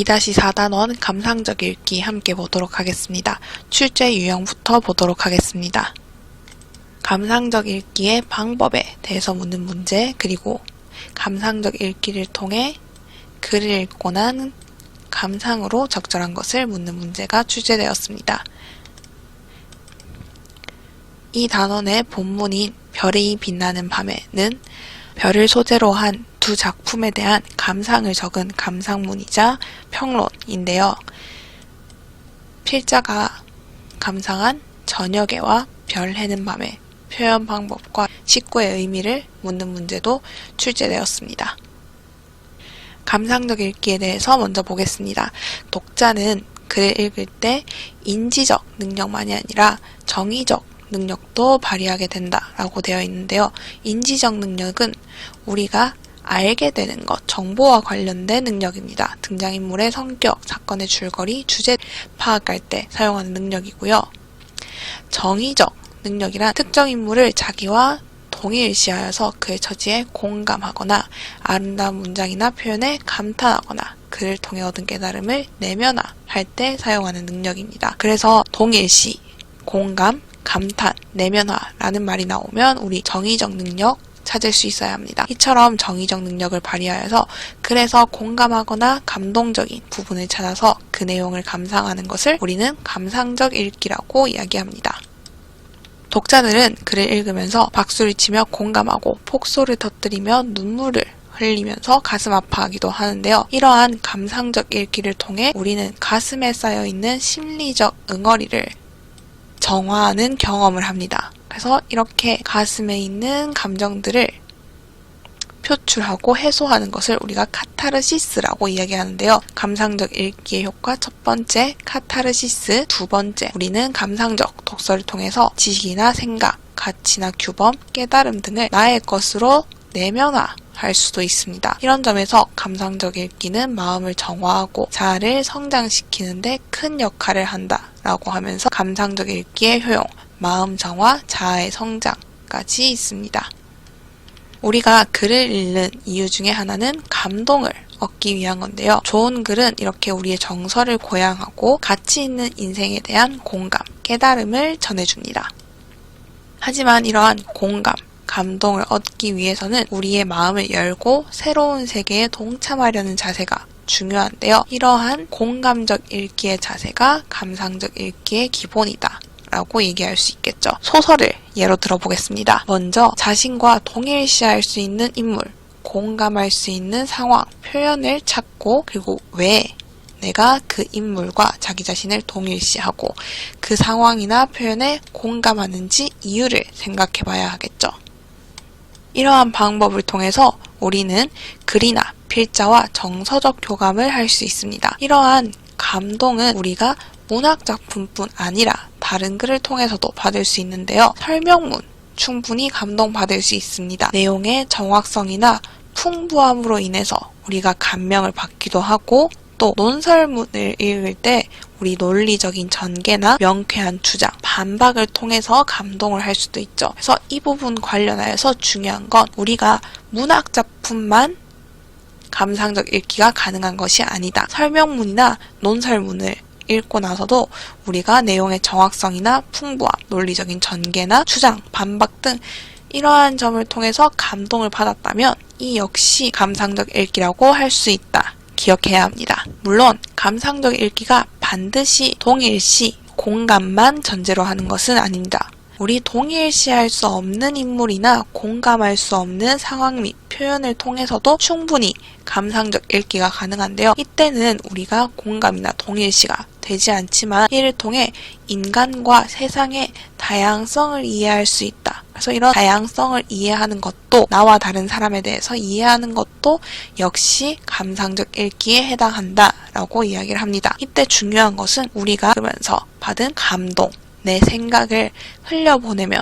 2-4단원 감상적 읽기 함께 보도록 하겠습니다. 출제 유형부터 보도록 하겠습니다. 감상적 읽기의 방법에 대해서 묻는 문제, 그리고 감상적 읽기를 통해 글을 읽고 난 감상으로 적절한 것을 묻는 문제가 출제되었습니다. 이 단원의 본문인 별이 빛나는 밤에는 별을 소재로 한 두 작품에 대한 감상을 적은 감상문이자 평론인데요. 필자가 감상한 저녁에와 별 해는 밤의 표현 방법과 식구의 의미를 묻는 문제도 출제되었습니다. 감상적 읽기에 대해서 먼저 보겠습니다. 독자는 글을 읽을 때 인지적 능력만이 아니라 정의적 능력도 발휘하게 된다라고 되어 있는데요. 인지적 능력은 우리가 알게 되는 것, 정보와 관련된 능력입니다. 등장인물의 성격, 사건의 줄거리, 주제 파악할 때 사용하는 능력이고요. 정의적 능력이란 특정 인물을 자기와 동일시하여서 그의 처지에 공감하거나 아름다운 문장이나 표현에 감탄하거나 그를 통해 얻은 깨달음을 내면화할 때 사용하는 능력입니다. 그래서 동일시, 공감, 감탄, 내면화라는 말이 나오면 우리 정의적 능력 찾을 수 있어야 합니다. 이처럼 정의적 능력을 발휘하여서 글에서 공감하거나 감동적인 부분을 찾아서 그 내용을 감상하는 것을 우리는 감상적 읽기라고 이야기합니다. 독자들은 글을 읽으면서 박수를 치며 공감하고 폭소를 터뜨리며 눈물을 흘리면서 가슴 아파하기도 하는데요. 이러한 감상적 읽기를 통해 우리는 가슴에 쌓여있는 심리적 응어리를 정화하는 경험을 합니다. 그래서 이렇게 가슴에 있는 감정들을 표출하고 해소하는 것을 우리가 카타르시스라고 이야기하는데요. 감상적 읽기의 효과 첫 번째, 카타르시스. 두 번째, 우리는 감상적 독서를 통해서 지식이나 생각, 가치나 규범, 깨달음 등을 나의 것으로 내면화할 수도 있습니다. 이런 점에서 감상적 읽기는 마음을 정화하고 자아를 성장시키는 데 큰 역할을 한다라고 하면서 감상적 읽기의 효용, 마음 정화, 자아의 성장까지 있습니다. 우리가 글을 읽는 이유 중에 하나는 감동을 얻기 위한 건데요. 좋은 글은 이렇게 우리의 정서를 고양하고 가치 있는 인생에 대한 공감, 깨달음을 전해줍니다. 하지만 이러한 공감, 감동을 얻기 위해서는 우리의 마음을 열고 새로운 세계에 동참하려는 자세가 중요한데요. 이러한 공감적 읽기의 자세가 감상적 읽기의 기본이다 라고 얘기할 수 있겠죠. 소설을 예로 들어보겠습니다. 먼저 자신과 동일시할 수 있는 인물, 공감할 수 있는 상황, 표현을 찾고 그리고 왜 내가 그 인물과 자기 자신을 동일시하고 그 상황이나 표현에 공감하는지 이유를 생각해 봐야 하겠죠. 이러한 방법을 통해서 우리는 글이나 필자와 정서적 교감을 할 수 있습니다. 이러한 감동은 우리가 문학작품뿐 아니라 다른 글을 통해서도 받을 수 있는데요. 설명문, 충분히 감동받을 수 있습니다. 내용의 정확성이나 풍부함으로 인해서 우리가 감명을 받기도 하고 또 논설문을 읽을 때 우리 논리적인 전개나 명쾌한 주장, 반박을 통해서 감동을 할 수도 있죠. 그래서 이 부분 관련하여서 중요한 건 우리가 문학작품만 감상적 읽기가 가능한 것이 아니다. 설명문이나 논설문을 읽고 나서도 우리가 내용의 정확성이나 풍부함, 논리적인 전개나 주장, 반박 등 이러한 점을 통해서 감동을 받았다면 이 역시 감상적 읽기라고 할 수 있다. 기억해야 합니다. 물론 감상적 읽기가 반드시 동일시, 공감만 전제로 하는 것은 아닙니다. 우리 동일시할 수 없는 인물이나 공감할 수 없는 상황 및 표현을 통해서도 충분히 감상적 읽기가 가능한데요. 이때는 우리가 공감이나 동일시가 되지 않지만 이를 통해 인간과 세상의 다양성을 이해할 수 있다. 그래서 이런 다양성을 이해하는 것도 나와 다른 사람에 대해서 이해하는 것도 역시 감상적 읽기에 해당한다라고 이야기를 합니다. 이때 중요한 것은 우리가 그러면서 받은 감동, 내 생각을 흘려보내면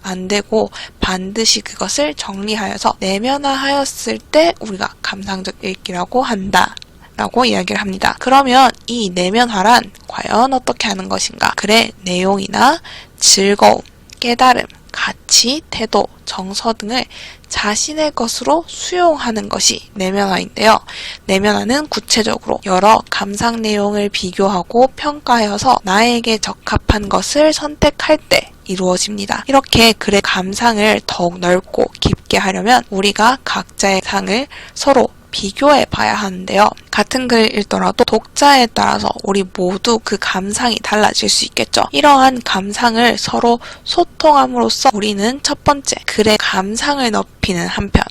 안 되고 반드시 그것을 정리하여서 내면화하였을 때 우리가 감상적 읽기라고 한다 라고 이야기를 합니다. 그러면 이 내면화란 과연 어떻게 하는 것인가? 글의 내용이나 즐거움, 깨달음, 가치, 태도, 정서 등을 자신의 것으로 수용하는 것이 내면화인데요. 내면화는 구체적으로 여러 감상 내용을 비교하고 평가하여서 나에게 적합한 것을 선택할 때 이루어집니다. 이렇게 글의 감상을 더욱 넓고 깊게 하려면 우리가 각자의 상을 서로 비교해 봐야 하는데요. 같은 글을 읽더라도 독자에 따라서 우리 모두 그 감상이 달라질 수 있겠죠. 이러한 감상을 서로 소통함으로써 우리는 첫 번째, 글의 감상을 넓히는 한편,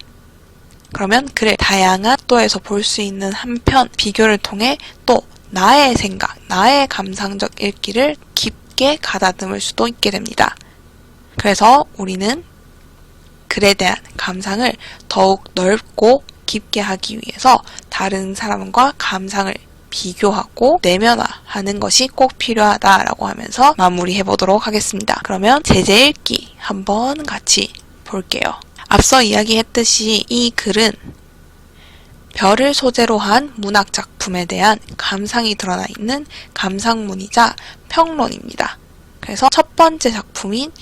그러면 글을 다양한 각도에서 볼 수 있는 한편, 비교를 통해 또 나의 생각, 나의 감상적 읽기를 깊게 가다듬을 수도 있게 됩니다. 그래서 우리는 글에 대한 감상을 더욱 넓고 깊게 하기 위해서 다른 사람과 감상을 비교하고 내면화하는 것이 꼭 필요하다라고 하면서 마무리해 보도록 하겠습니다. 그러면 제재 읽기 한번 같이 볼게요. 앞서 이야기했듯이 이 글은 별을 소재로 한 문학 작품에 대한 감상이 드러나 있는 감상문이자 평론입니다. 그래서 첫 번째 작품인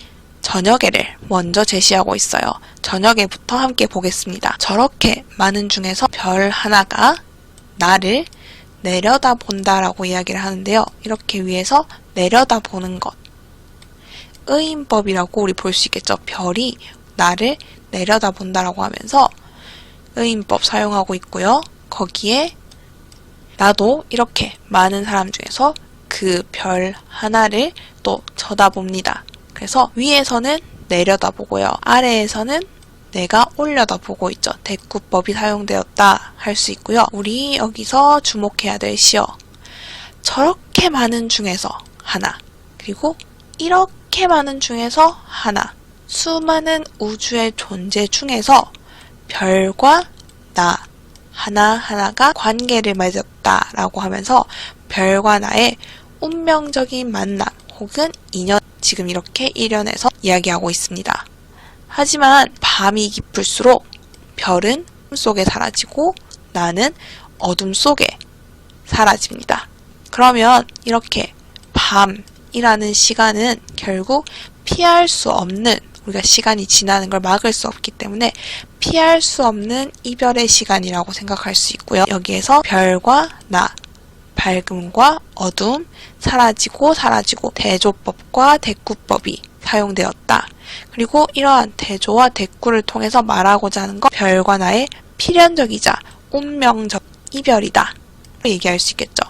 저녁에를 먼저 제시하고 있어요. 저녁에부터 함께 보겠습니다. 저렇게 많은 중에서 별 하나가 나를 내려다본다라고 이야기를 하는데요. 이렇게 위에서 내려다보는 것, 의인법이라고 우리 볼 수 있겠죠. 별이 나를 내려다본다라고 하면서 의인법 사용하고 있고요. 거기에 나도 이렇게 많은 사람 중에서 그 별 하나를 또 쳐다봅니다. 그래서 위에서는 내려다보고요. 아래에서는 내가 올려다보고 있죠. 대꾸법이 사용되었다 할 수 있고요. 우리 여기서 주목해야 될 시어. 저렇게 많은 중에서 하나, 그리고 이렇게 많은 중에서 하나. 수많은 우주의 존재 중에서 별과 나 하나하나가 관계를 맺었다라고 하면서 별과 나의 운명적인 만남 혹은 인연, 지금 이렇게 일련에서 이야기하고 있습니다. 하지만 밤이 깊을수록 별은 속에 사라지고 나는 어둠 속에 사라집니다. 그러면 이렇게 밤이라는 시간은 결국 피할 수 없는, 우리가 시간이 지나는 걸 막을 수 없기 때문에 피할 수 없는 이별의 시간이라고 생각할 수 있고요. 여기에서 별과 나, 밝음과 어둠, 사라지고 대조법과 대꾸법이 사용되었다. 그리고 이러한 대조와 대꾸를 통해서 말하고자 하는 것, 별과 나의 필연적이자 운명적 이별이다 얘기할 수 있겠죠.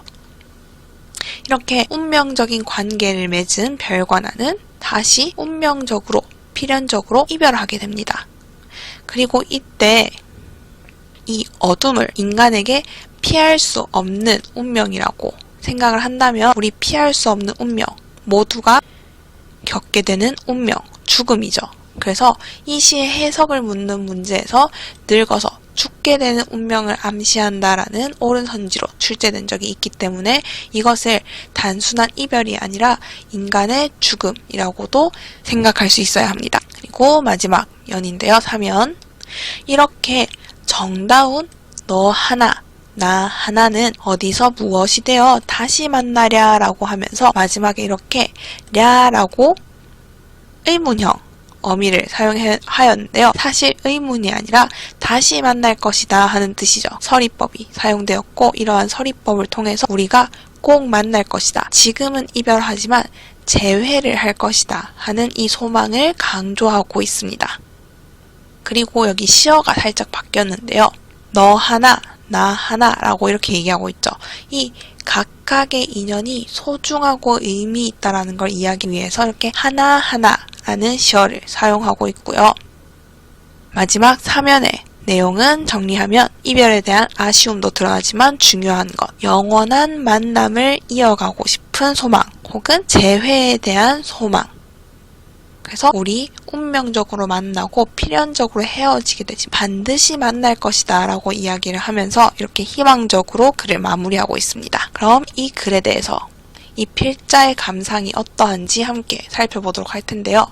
이렇게 운명적인 관계를 맺은 별과 나는 다시 운명적으로, 필연적으로 이별하게 됩니다. 그리고 이때 이 어둠을 인간에게 피할 수 없는 운명이라고 생각을 한다면 우리 피할 수 없는 운명, 모두가 겪게 되는 운명, 죽음이죠. 그래서 이 시의 해석을 묻는 문제에서 늙어서 죽게 되는 운명을 암시한다라는 옳은 선지로 출제된 적이 있기 때문에 이것을 단순한 이별이 아니라 인간의 죽음이라고도 생각할 수 있어야 합니다. 그리고 마지막 연인데요. 3연. 이렇게 정다운 너 하나, 나 하나는 어디서 무엇이 되어 다시 만나랴 라고 하면서 마지막에 이렇게 랴라고 의문형 어미를 사용하였는데요. 사실 의문이 아니라 다시 만날 것이다 하는 뜻이죠. 서리법이 사용되었고 이러한 서리법을 통해서 우리가 꼭 만날 것이다. 지금은 이별하지만 재회를 할 것이다 하는 이 소망을 강조하고 있습니다. 그리고 여기 시어가 살짝 바뀌었는데요. 너 하나, 나 하나라고 이렇게 얘기하고 있죠. 이 각각의 인연이 소중하고 의미 있다라는 걸 이해하기 위해서 이렇게 하나하나라는 시어를 사용하고 있고요. 마지막 3연의 내용은 정리하면 이별에 대한 아쉬움도 드러나지만 중요한 것, 영원한 만남을 이어가고 싶은 소망 혹은 재회에 대한 소망. 그래서 우리 운명적으로 만나고 필연적으로 헤어지게 되지 반드시 만날 것이다 라고 이야기를 하면서 이렇게 희망적으로 글을 마무리하고 있습니다. 그럼 이 글에 대해서 이 필자의 감상이 어떠한지 함께 살펴보도록 할 텐데요.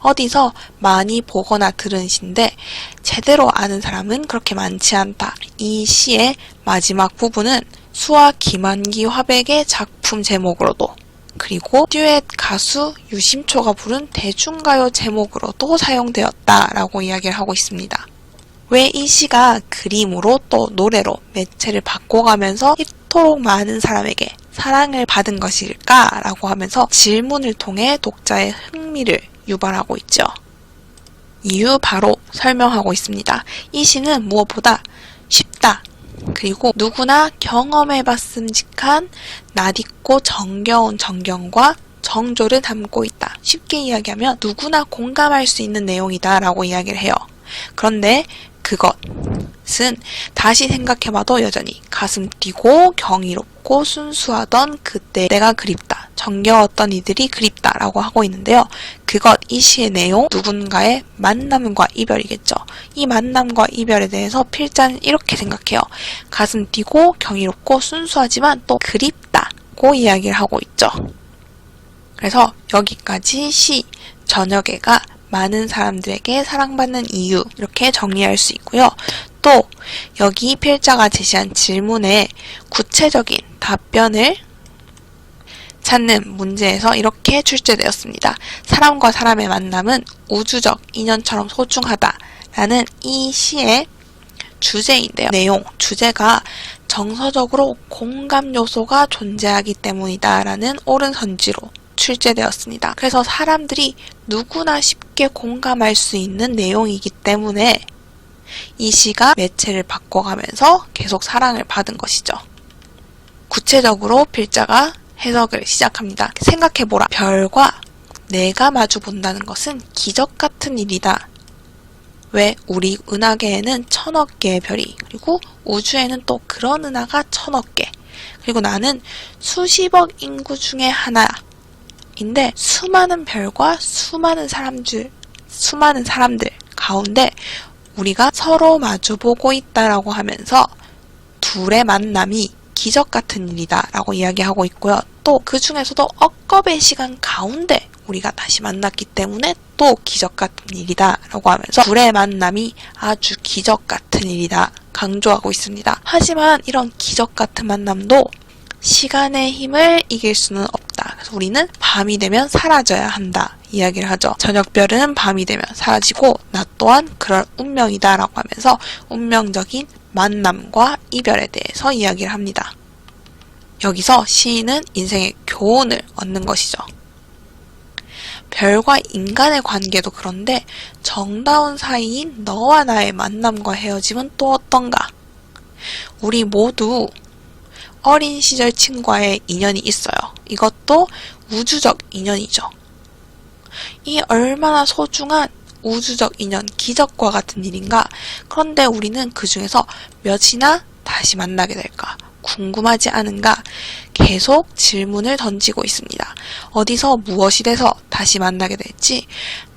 어디서 많이 보거나 들은 시인데 제대로 아는 사람은 그렇게 많지 않다. 이 시의 마지막 부분은 수아 김한기 화백의 작품 제목으로도 그리고 듀엣 가수 유심초가 부른 대중가요 제목으로도 사용되었다라고 이야기를 하고 있습니다. 왜 이 시가 그림으로 또 노래로 매체를 바꿔가면서 이토록 많은 사람에게 사랑을 받은 것일까라고 하면서 질문을 통해 독자의 흥미를 유발하고 있죠. 이유 바로 설명하고 있습니다. 이 시는 무엇보다 쉽다. 그리고 누구나 경험해봤음직한 낯익고 정겨운 정경과 정조를 담고 있다. 쉽게 이야기하면 누구나 공감할 수 있는 내용이다 라고 이야기를 해요. 그런데 그것은 다시 생각해봐도 여전히 가슴 뛰고 경이롭고 순수하던 그때 내가 그립다. 정겨웠던 이들이 그립다 라고 하고 있는데요. 이 시의 내용, 누군가의 만남과 이별이겠죠. 이 만남과 이별에 대해서 필자는 이렇게 생각해요. 가슴 뛰고 경이롭고 순수하지만 또 그립다고 이야기를 하고 있죠. 그래서 여기까지 시 저녁에가 많은 사람들에게 사랑받는 이유 이렇게 정리할 수 있고요. 또 여기 필자가 제시한 질문에 구체적인 답변을 찾는 문제에서 이렇게 출제되었습니다. 사람과 사람의 만남은 우주적 인연처럼 소중하다라는 이 시의 주제인데요. 내용, 주제가 정서적으로 공감 요소가 존재하기 때문이다라는 옳은 선지로 출제되었습니다. 그래서 사람들이 누구나 쉽게 공감할 수 있는 내용이기 때문에 이 시가 매체를 바꿔가면서 계속 사랑을 받은 것이죠. 구체적으로 필자가 해석을 시작합니다. 생각해보라. 별과 내가 마주 본다는 것은 기적 같은 일이다. 왜 우리 은하계에는 1000억 개의 별이, 그리고 우주에는 또 그런 은하가 1000억 개, 그리고 나는 수십억 인구 중에 하나인데 수많은 별과 수많은 사람들 가운데 우리가 서로 마주보고 있다라고 하면서 둘의 만남이 기적 같은 일이다 라고 이야기하고 있고요. 또 그 중에서도 억겁의 시간 가운데 우리가 다시 만났기 때문에 또 기적 같은 일이다 라고 하면서 둘의 만남이 아주 기적 같은 일이다 강조하고 있습니다. 하지만 이런 기적 같은 만남도 시간의 힘을 이길 수는 없다. 그래서 우리는 밤이 되면 사라져야 한다 이야기를 하죠. 저녁별은 밤이 되면 사라지고 낮 또한 그럴 운명이다 라고 하면서 운명적인 만남과 이별에 대해서 이야기를 합니다. 여기서 시인은 인생의 교훈을 얻는 것이죠. 별과 인간의 관계도 그런데 정다운 사이인 너와 나의 만남과 헤어짐은 또 어떤가? 우리 모두 어린 시절 친구와의 인연이 있어요. 이것도 우주적 인연이죠. 이 얼마나 소중한 우주적 인연, 기적과 같은 일인가? 그런데 우리는 그 중에서 몇이나 다시 만나게 될까? 궁금하지 않은가? 계속 질문을 던지고 있습니다. 어디서 무엇이 돼서 다시 만나게 될지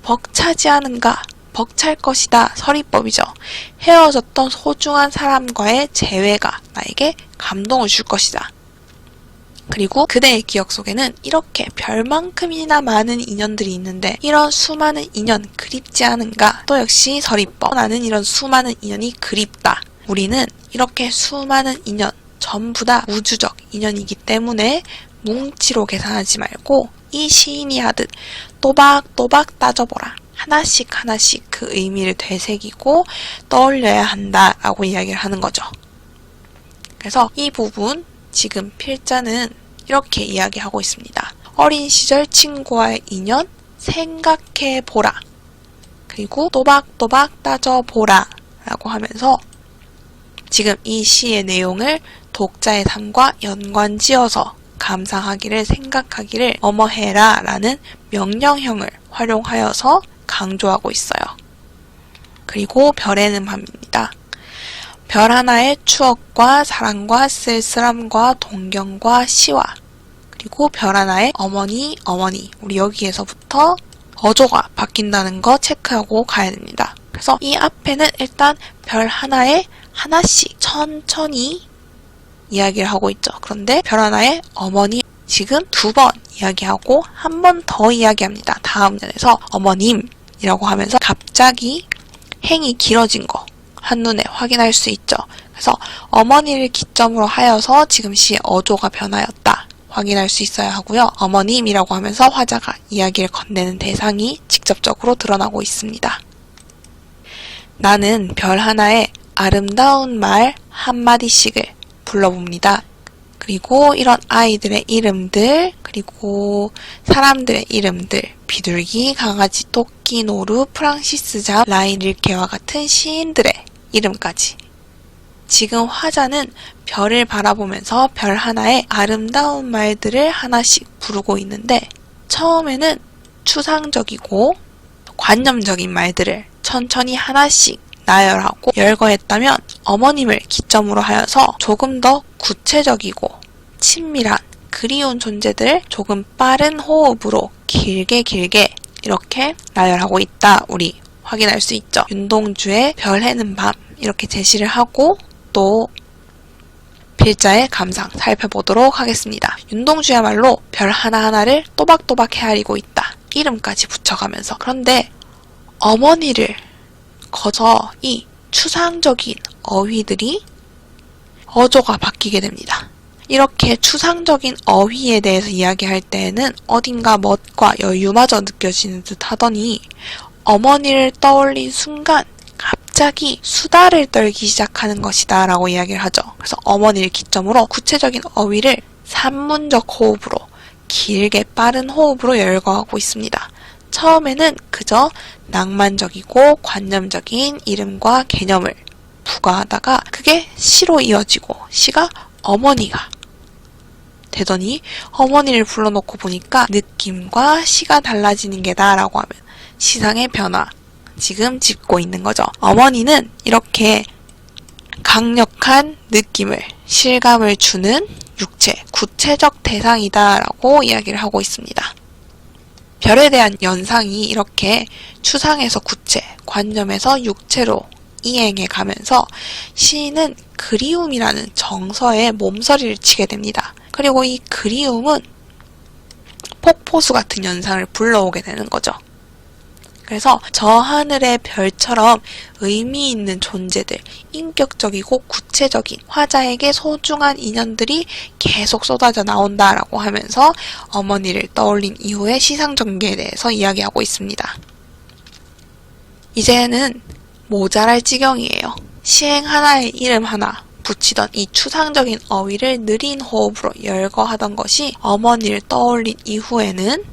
벅차지 않은가? 벅찰 것이다. 서리법이죠. 헤어졌던 소중한 사람과의 재회가 나에게 감동을 줄 것이다. 그리고 그대의 기억 속에는 이렇게 별만큼이나 많은 인연들이 있는데 이런 수많은 인연 그립지 않은가? 또 역시 서리법. 나는 이런 수많은 인연이 그립다. 우리는 이렇게 수많은 인연 전부 다 우주적 인연이기 때문에 뭉치로 계산하지 말고 이 시인이 하듯 또박또박 따져보라. 하나씩 그 의미를 되새기고 떠올려야 한다라고 이야기를 하는 거죠. 그래서 이 부분 지금 필자는 이렇게 이야기하고 있습니다. 어린 시절 친구와의 인연 생각해보라. 그리고 또박또박 따져보라 라고 하면서 지금 이 시의 내용을 독자의 삶과 연관지어서 감상하기를 생각하기를 어머해라 라는 명령형을 활용하여서 강조하고 있어요. 그리고 별에는 밤입니다. 별 하나의 추억과 사랑과 쓸쓸함과 동경과 시와 그리고 별 하나의 어머니 우리 여기에서부터 어조가 바뀐다는 거 체크하고 가야 됩니다. 그래서 이 앞에는 일단 별 하나에 하나씩 천천히 이야기를 하고 있죠. 그런데 별 하나의 어머니 지금 2번 이야기하고 한 번 더 이야기합니다. 다음 년에서 어머님이라고 하면서 갑자기 행이 길어진 거 한눈에 확인할 수 있죠. 그래서 어머니를 기점으로 하여서 지금 시의 어조가 변하였다 확인할 수 있어야 하고요. 어머님이라고 하면서 화자가 이야기를 건네는 대상이 직접적으로 드러나고 있습니다. 나는 별 하나에 아름다운 말 한마디씩을 불러봅니다. 그리고 이런 아이들의 이름들, 그리고 사람들의 이름들, 비둘기, 강아지, 토끼, 노루, 프랑시스 잠, 라인 릴케와 같은 시인들의 이름까지. 지금 화자는 별을 바라보면서 별 하나에 아름다운 말들을 하나씩 부르고 있는데, 처음에는 추상적이고 관념적인 말들을 천천히 하나씩 나열하고 열거했다면, 어머님을 기점으로 하여서 조금 더 구체적이고 친밀한 그리운 존재들 조금 빠른 호흡으로 길게 이렇게 나열하고 있다, 우리 확인할 수 있죠. 윤동주의 별 해는 밤 이렇게 제시를 하고, 또 필자의 감상 살펴보도록 하겠습니다. 윤동주야말로 별 하나하나를 또박또박 헤아리고 있다, 이름까지 붙여가면서. 그런데 어머니를 거저 이 추상적인 어휘들이 어조가 바뀌게 됩니다. 이렇게 추상적인 어휘에 대해서 이야기할 때에는 어딘가 멋과 여유마저 느껴지는 듯 하더니, 어머니를 떠올린 순간 갑자기 수다를 떨기 시작하는 것이다 라고 이야기를 하죠. 그래서 어머니를 기점으로 구체적인 어휘를 산문적 호흡으로, 길게 빠른 호흡으로 열거하고 있습니다. 처음에는 그저 낭만적이고 관념적인 이름과 개념을 부과하다가 그게 시로 이어지고 시가 어머니가 되더니, 어머니를 불러놓고 보니까 느낌과 시가 달라지는 게다 라고 하면 시상의 변화, 지금 짚고 있는 거죠. 어머니는 이렇게 강력한 느낌을, 실감을 주는 육체, 구체적 대상이다 라고 이야기를 하고 있습니다. 별에 대한 연상이 이렇게 추상에서 구체, 관념에서 육체로 이행해 가면서 시인은 그리움이라는 정서에 몸서리를 치게 됩니다. 그리고 이 그리움은 폭포수 같은 연상을 불러오게 되는 거죠. 그래서 저 하늘의 별처럼 의미 있는 존재들, 인격적이고 구체적인 화자에게 소중한 인연들이 계속 쏟아져 나온다라고 하면서 어머니를 떠올린 이후의 시상 전개에 대해서 이야기하고 있습니다. 이제는 모자랄 지경이에요. 시행 하나에 이름 하나 붙이던 이 추상적인 어휘를 느린 호흡으로 열거하던 것이 어머니를 떠올린 이후에는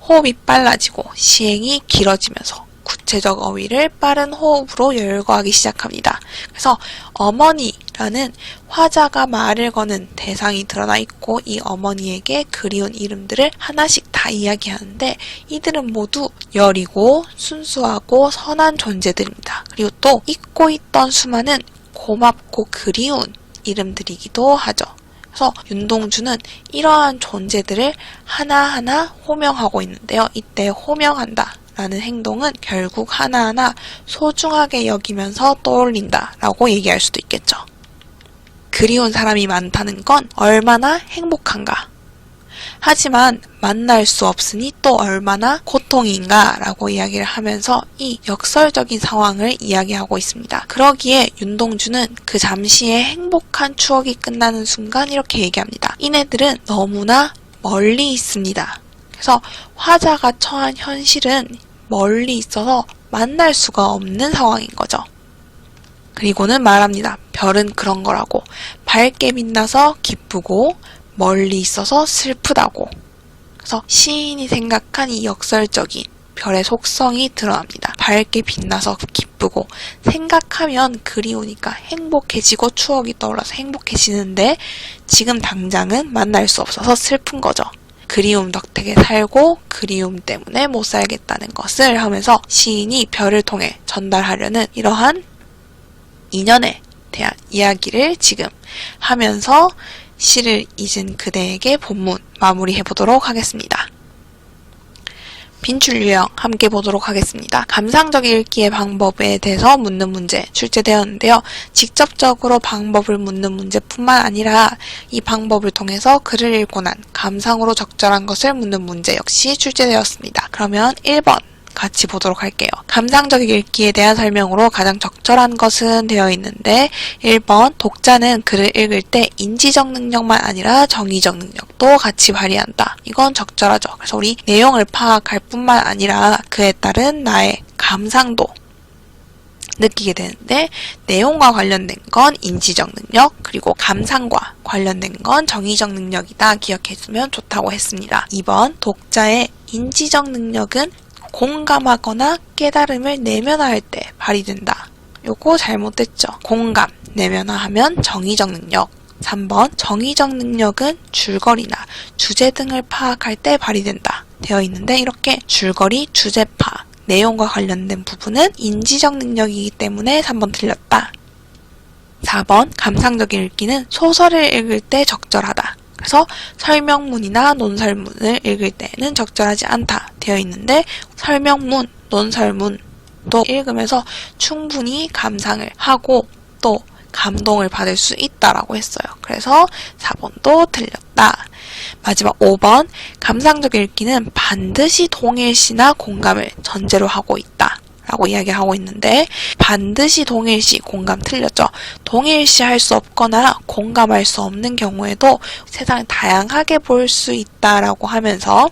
호흡이 빨라지고 시행이 길어지면서 구체적 어휘를 빠른 호흡으로 열거하기 시작합니다. 그래서 어머니라는 화자가 말을 거는 대상이 드러나 있고, 이 어머니에게 그리운 이름들을 하나씩 다 이야기하는데, 이들은 모두 여리고 순수하고 선한 존재들입니다. 그리고 또 잊고 있던 수많은 고맙고 그리운 이름들이기도 하죠. 그래서 윤동주는 이러한 존재들을 하나하나 호명하고 있는데요. 이때 호명한다 라는 행동은 결국 하나하나 소중하게 여기면서 떠올린다 라고 얘기할 수도 있겠죠. 그리운 사람이 많다는 건 얼마나 행복한가. 하지만 만날 수 없으니 또 얼마나 고통인가 라고 이야기를 하면서 이 역설적인 상황을 이야기하고 있습니다. 그러기에 윤동주는 그 잠시의 행복한 추억이 끝나는 순간 이렇게 얘기합니다. 이네들은 너무나 멀리 있습니다. 그래서 화자가 처한 현실은 멀리 있어서 만날 수가 없는 상황인 거죠. 그리고는 말합니다. 별은 그런 거라고. 밝게 빛나서 기쁘고 멀리 있어서 슬프다고. 그래서 시인이 생각한 이 역설적인 별의 속성이 드러납니다. 밝게 빛나서 기쁘고, 생각하면 그리우니까 행복해지고 추억이 떠올라서 행복해지는데, 지금 당장은 만날 수 없어서 슬픈 거죠. 그리움 덕택에 살고 그리움 때문에 못 살겠다는 것을 하면서 시인이 별을 통해 전달하려는 이러한 인연에 대한 이야기를 지금 하면서 시를 잊은 그대에게 본문 마무리해보도록 하겠습니다. 빈출 유형 함께 보도록 하겠습니다. 감상적 읽기의 방법에 대해서 묻는 문제 출제되었는데요. 직접적으로 방법을 묻는 문제뿐만 아니라 이 방법을 통해서 글을 읽고 난 감상으로 적절한 것을 묻는 문제 역시 출제되었습니다. 그러면 1번 같이 보도록 할게요. 감상적 읽기에 대한 설명으로 가장 적절한 것은 되어 있는데 1번 독자는 글을 읽을 때 인지적 능력만 아니라 정의적 능력도 같이 발휘한다. 이건 적절하죠. 그래서 우리 내용을 파악할 뿐만 아니라 그에 따른 나의 감상도 느끼게 되는데 내용과 관련된 건 인지적 능력, 그리고 감상과 관련된 건 정의적 능력이다 기억했으면 좋다고 했습니다. 2번 독자의 인지적 능력은 공감하거나 깨달음을 내면화할 때 발휘된다. 요거 잘못됐죠. 공감, 내면화하면 정의적 능력. 3번 정의적 능력은 줄거리나 주제 등을 파악할 때 발휘된다 되어 있는데 이렇게 줄거리, 주제 파악, 내용과 관련된 부분은 인지적 능력이기 때문에 3번 틀렸다. 4번 감상적 읽기는 소설을 읽을 때 적절하다. 그래서 설명문이나 논설문을 읽을 때는 적절하지 않다 되어 있는데 설명문, 논설문도 읽으면서 충분히 감상을 하고 또 감동을 받을 수 있다라고 했어요. 그래서 4번도 틀렸다. 마지막 5번 감상적 읽기는 반드시 동일시나 공감을 전제로 하고 있다 라고 이야기를 하고 있는데 반드시 동일시, 공감 틀렸죠. 동일시 할 수 없거나 공감할 수 없는 경우에도 세상을 다양하게 볼 수 있다라고 하면서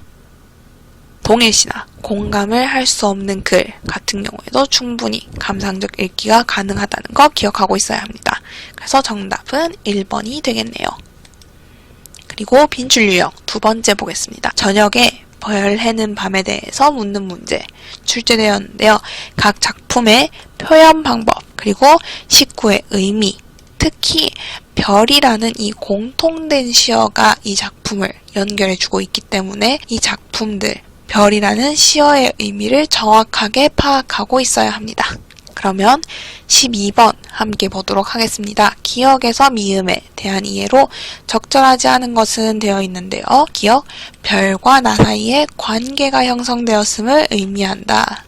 동일시나 공감을 할 수 없는 글 같은 경우에도 충분히 감상적 읽기가 가능하다는 거 기억하고 있어야 합니다. 그래서 정답은 1번이 되겠네요. 그리고 빈줄 유형 두 번째 보겠습니다. 저녁에 별 해는 밤에 대해서 묻는 문제 출제되었는데요. 각 작품의 표현 방법 그리고 식구의 의미 특히 별이라는 이 공통된 시어가 이 작품을 연결해주고 있기 때문에 이 작품들 별이라는 시어의 의미를 정확하게 파악하고 있어야 합니다. 그러면 12번 함께 보도록 하겠습니다. 기억에서 미음에 대한 이해로 적절하지 않은 것은 되어 있는데요. 기억, 별과 나 사이에 관계가 형성되었음을 의미한다.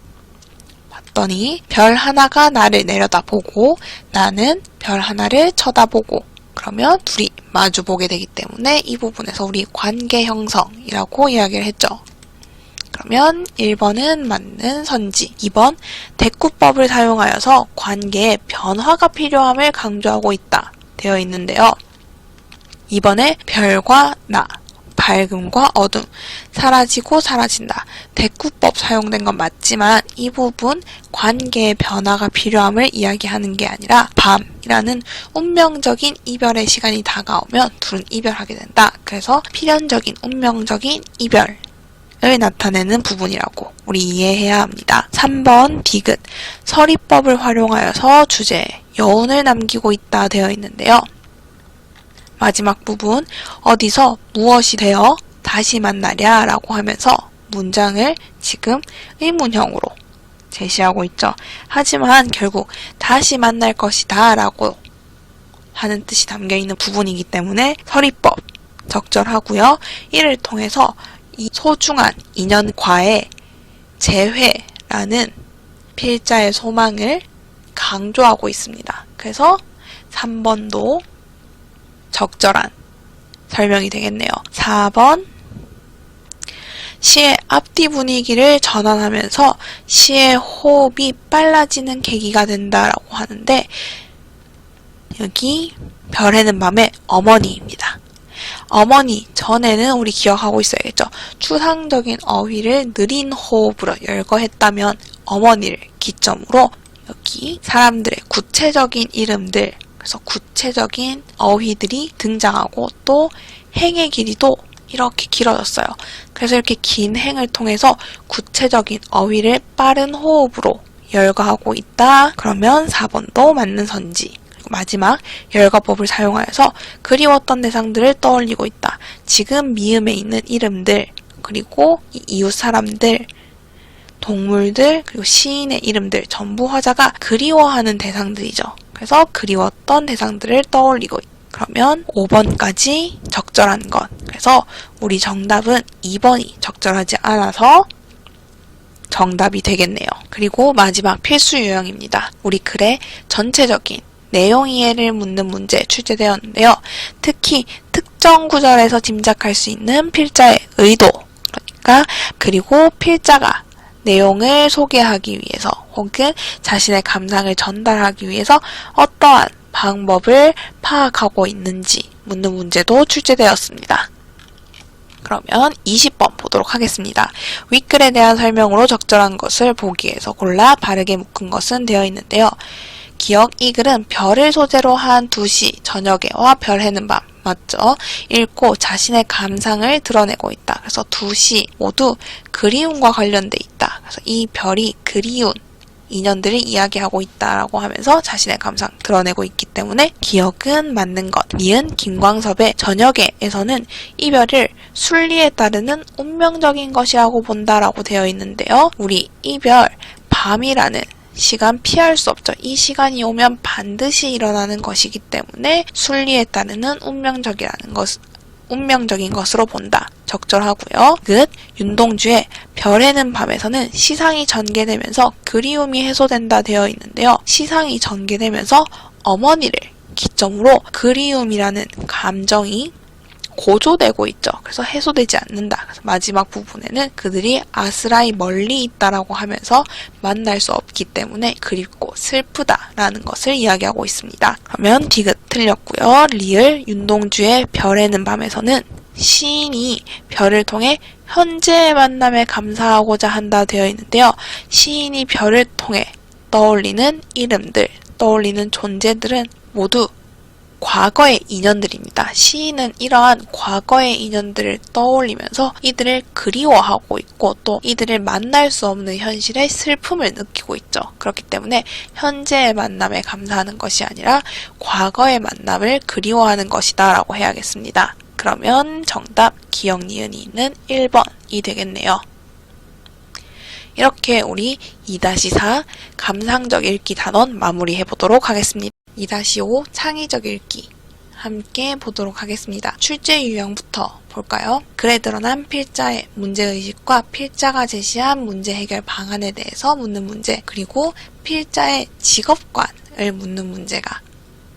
봤더니 별 하나가 나를 내려다보고 나는 별 하나를 쳐다보고 그러면 둘이 마주보게 되기 때문에 이 부분에서 우리 관계 형성이라고 이야기를 했죠. 그러면 1번은 맞는 선지, 2번 대꾸법을 사용하여서 관계에 변화가 필요함을 강조하고 있다 되어 있는데요. 2번에 별과 나, 밝음과 어둠, 사라지고 사라진다. 대꾸법 사용된 건 맞지만 이 부분 관계의 변화가 필요함을 이야기하는 게 아니라 밤이라는 운명적인 이별의 시간이 다가오면 둘은 이별하게 된다. 그래서 필연적인 운명적인 이별 을 나타내는 부분이라고 우리 이해해야 합니다. 3번 디귿 서리법을 활용하여서 주제에 여운을 남기고 있다 되어 있는데요. 마지막 부분 어디서 무엇이 되어 다시 만나랴 라고 하면서 문장을 지금 의문형으로 제시하고 있죠. 하지만 결국 다시 만날 것이다 라고 하는 뜻이 담겨있는 부분이기 때문에 서리법 적절하고요. 이를 통해서 이 소중한 인연과의 재회라는 필자의 소망을 강조하고 있습니다. 그래서 3번도 적절한 설명이 되겠네요. 4번 시의 앞뒤 분위기를 전환하면서 시의 호흡이 빨라지는 계기가 된다라고 하는데 여기 별에는 밤의 어머니입니다. 어머니 전에는 우리 기억하고 있어야겠죠. 추상적인 어휘를 느린 호흡으로 열거했다면 어머니를 기점으로 여기 사람들의 구체적인 이름들 그래서 구체적인 어휘들이 등장하고 또 행의 길이도 이렇게 길어졌어요. 그래서 이렇게 긴 행을 통해서 구체적인 어휘를 빠른 호흡으로 열거하고 있다. 그러면 4번도 맞는 선지. 마지막 열거법을 사용하여서 그리웠던 대상들을 떠올리고 있다. 지금 미음에 있는 이름들 그리고 이웃 사람들 동물들 그리고 시인의 이름들 전부 화자가 그리워하는 대상들이죠. 그래서 그리웠던 대상들을 떠올리고 있다. 그러면 5번까지 적절한 것. 그래서 우리 정답은 2번이 적절하지 않아서 정답이 되겠네요. 그리고 마지막 필수 유형입니다. 우리 글의 전체적인 내용 이해를 묻는 문제 출제되었는데요. 특히 특정 구절에서 짐작할 수 있는 필자의 의도, 그리고 필자가 내용을 소개하기 위해서 혹은 자신의 감상을 전달하기 위해서 어떠한 방법을 파악하고 있는지 묻는 문제도 출제되었습니다. 그러면 20번 보도록 하겠습니다. 윗글에 대한 설명으로 적절한 것을 보기에서 골라 바르게 묶은 것은 되어 있는데요. 기억 이 글은 별을 소재로 한 2시, 저녁에와 별 해는 밤 맞죠? 읽고 자신의 감상을 드러내고 있다. 그래서 2시 모두 그리움과 관련돼 있다. 그래서 이 별이 그리운 인연들을 이야기하고 있다라고 하면서 자신의 감상 드러내고 있기 때문에 기억은 맞는 것. 니은 김광섭의 저녁에에서는 이 별을 순리에 따르는 운명적인 것이라고 본다라고 되어 있는데요. 우리 이 별 밤이라는 시간 피할 수 없죠. 이 시간이 오면 반드시 일어나는 것이기 때문에 순리에 따르는 운명적인 것으로 본다. 적절하고요. 끝. 윤동주의 별에는 밤에서는 시상이 전개되면서 그리움이 해소된다 되어 있는데요. 시상이 전개되면서 어머니를 기점으로 그리움이라는 감정이 고조되고 있죠. 그래서 해소되지 않는다. 그래서 마지막 부분에는 그들이 아스라이 멀리 있다라고 하면서 만날 수 없기 때문에 그립고 슬프다라는 것을 이야기하고 있습니다. 그러면 디귿 틀렸고요. 리을 윤동주의 별에는 밤에서는 시인이 별을 통해 현재의 만남에 감사하고자 한다 되어 있는데요. 시인이 별을 통해 떠올리는 이름들, 떠올리는 존재들은 모두 과거의 인연들입니다. 시인은 이러한 과거의 인연들을 떠올리면서 이들을 그리워하고 있고 또 이들을 만날 수 없는 현실의 슬픔을 느끼고 있죠. 그렇기 때문에 현재의 만남에 감사하는 것이 아니라 과거의 만남을 그리워하는 것이다 라고 해야겠습니다. 그러면 정답 기억 니은이 있는 1번이 되겠네요. 이렇게 우리 2-4 감상적 읽기 단원 마무리해 보도록 하겠습니다. 2-5 창의적 읽기 함께 보도록 하겠습니다. 출제 유형부터 볼까요? 글에 드러난 필자의 문제의식과 필자가 제시한 문제 해결 방안에 대해서 묻는 문제, 그리고 필자의 직업관을 묻는 문제가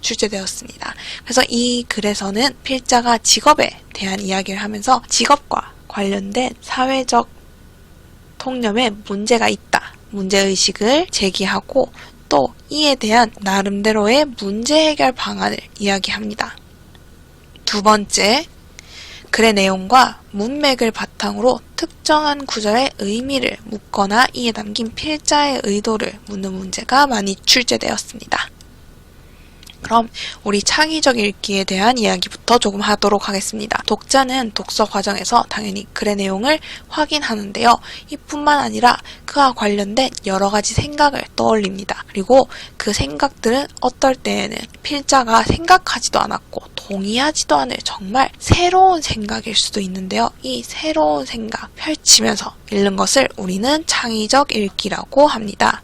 출제되었습니다. 그래서 이 글에서는 필자가 직업에 대한 이야기를 하면서 직업과 관련된 사회적 통념에 문제가 있다. 문제의식을 제기하고 또 이에 대한 나름대로의 문제 해결 방안을 이야기합니다. 두 번째, 글의 내용과 문맥을 바탕으로 특정한 구절의 의미를 묻거나 이에 담긴 필자의 의도를 묻는 문제가 많이 출제되었습니다. 그럼 우리 창의적 읽기에 대한 이야기부터 조금 하도록 하겠습니다. 독자는 독서 과정에서 당연히 글의 내용을 확인하는데요. 이뿐만 아니라 그와 관련된 여러 가지 생각을 떠올립니다. 그리고 그 생각들은 어떨 때에는 필자가 생각하지도 않았고 동의하지도 않을 정말 새로운 생각일 수도 있는데요. 이 새로운 생각 펼치면서 읽는 것을 우리는 창의적 읽기라고 합니다.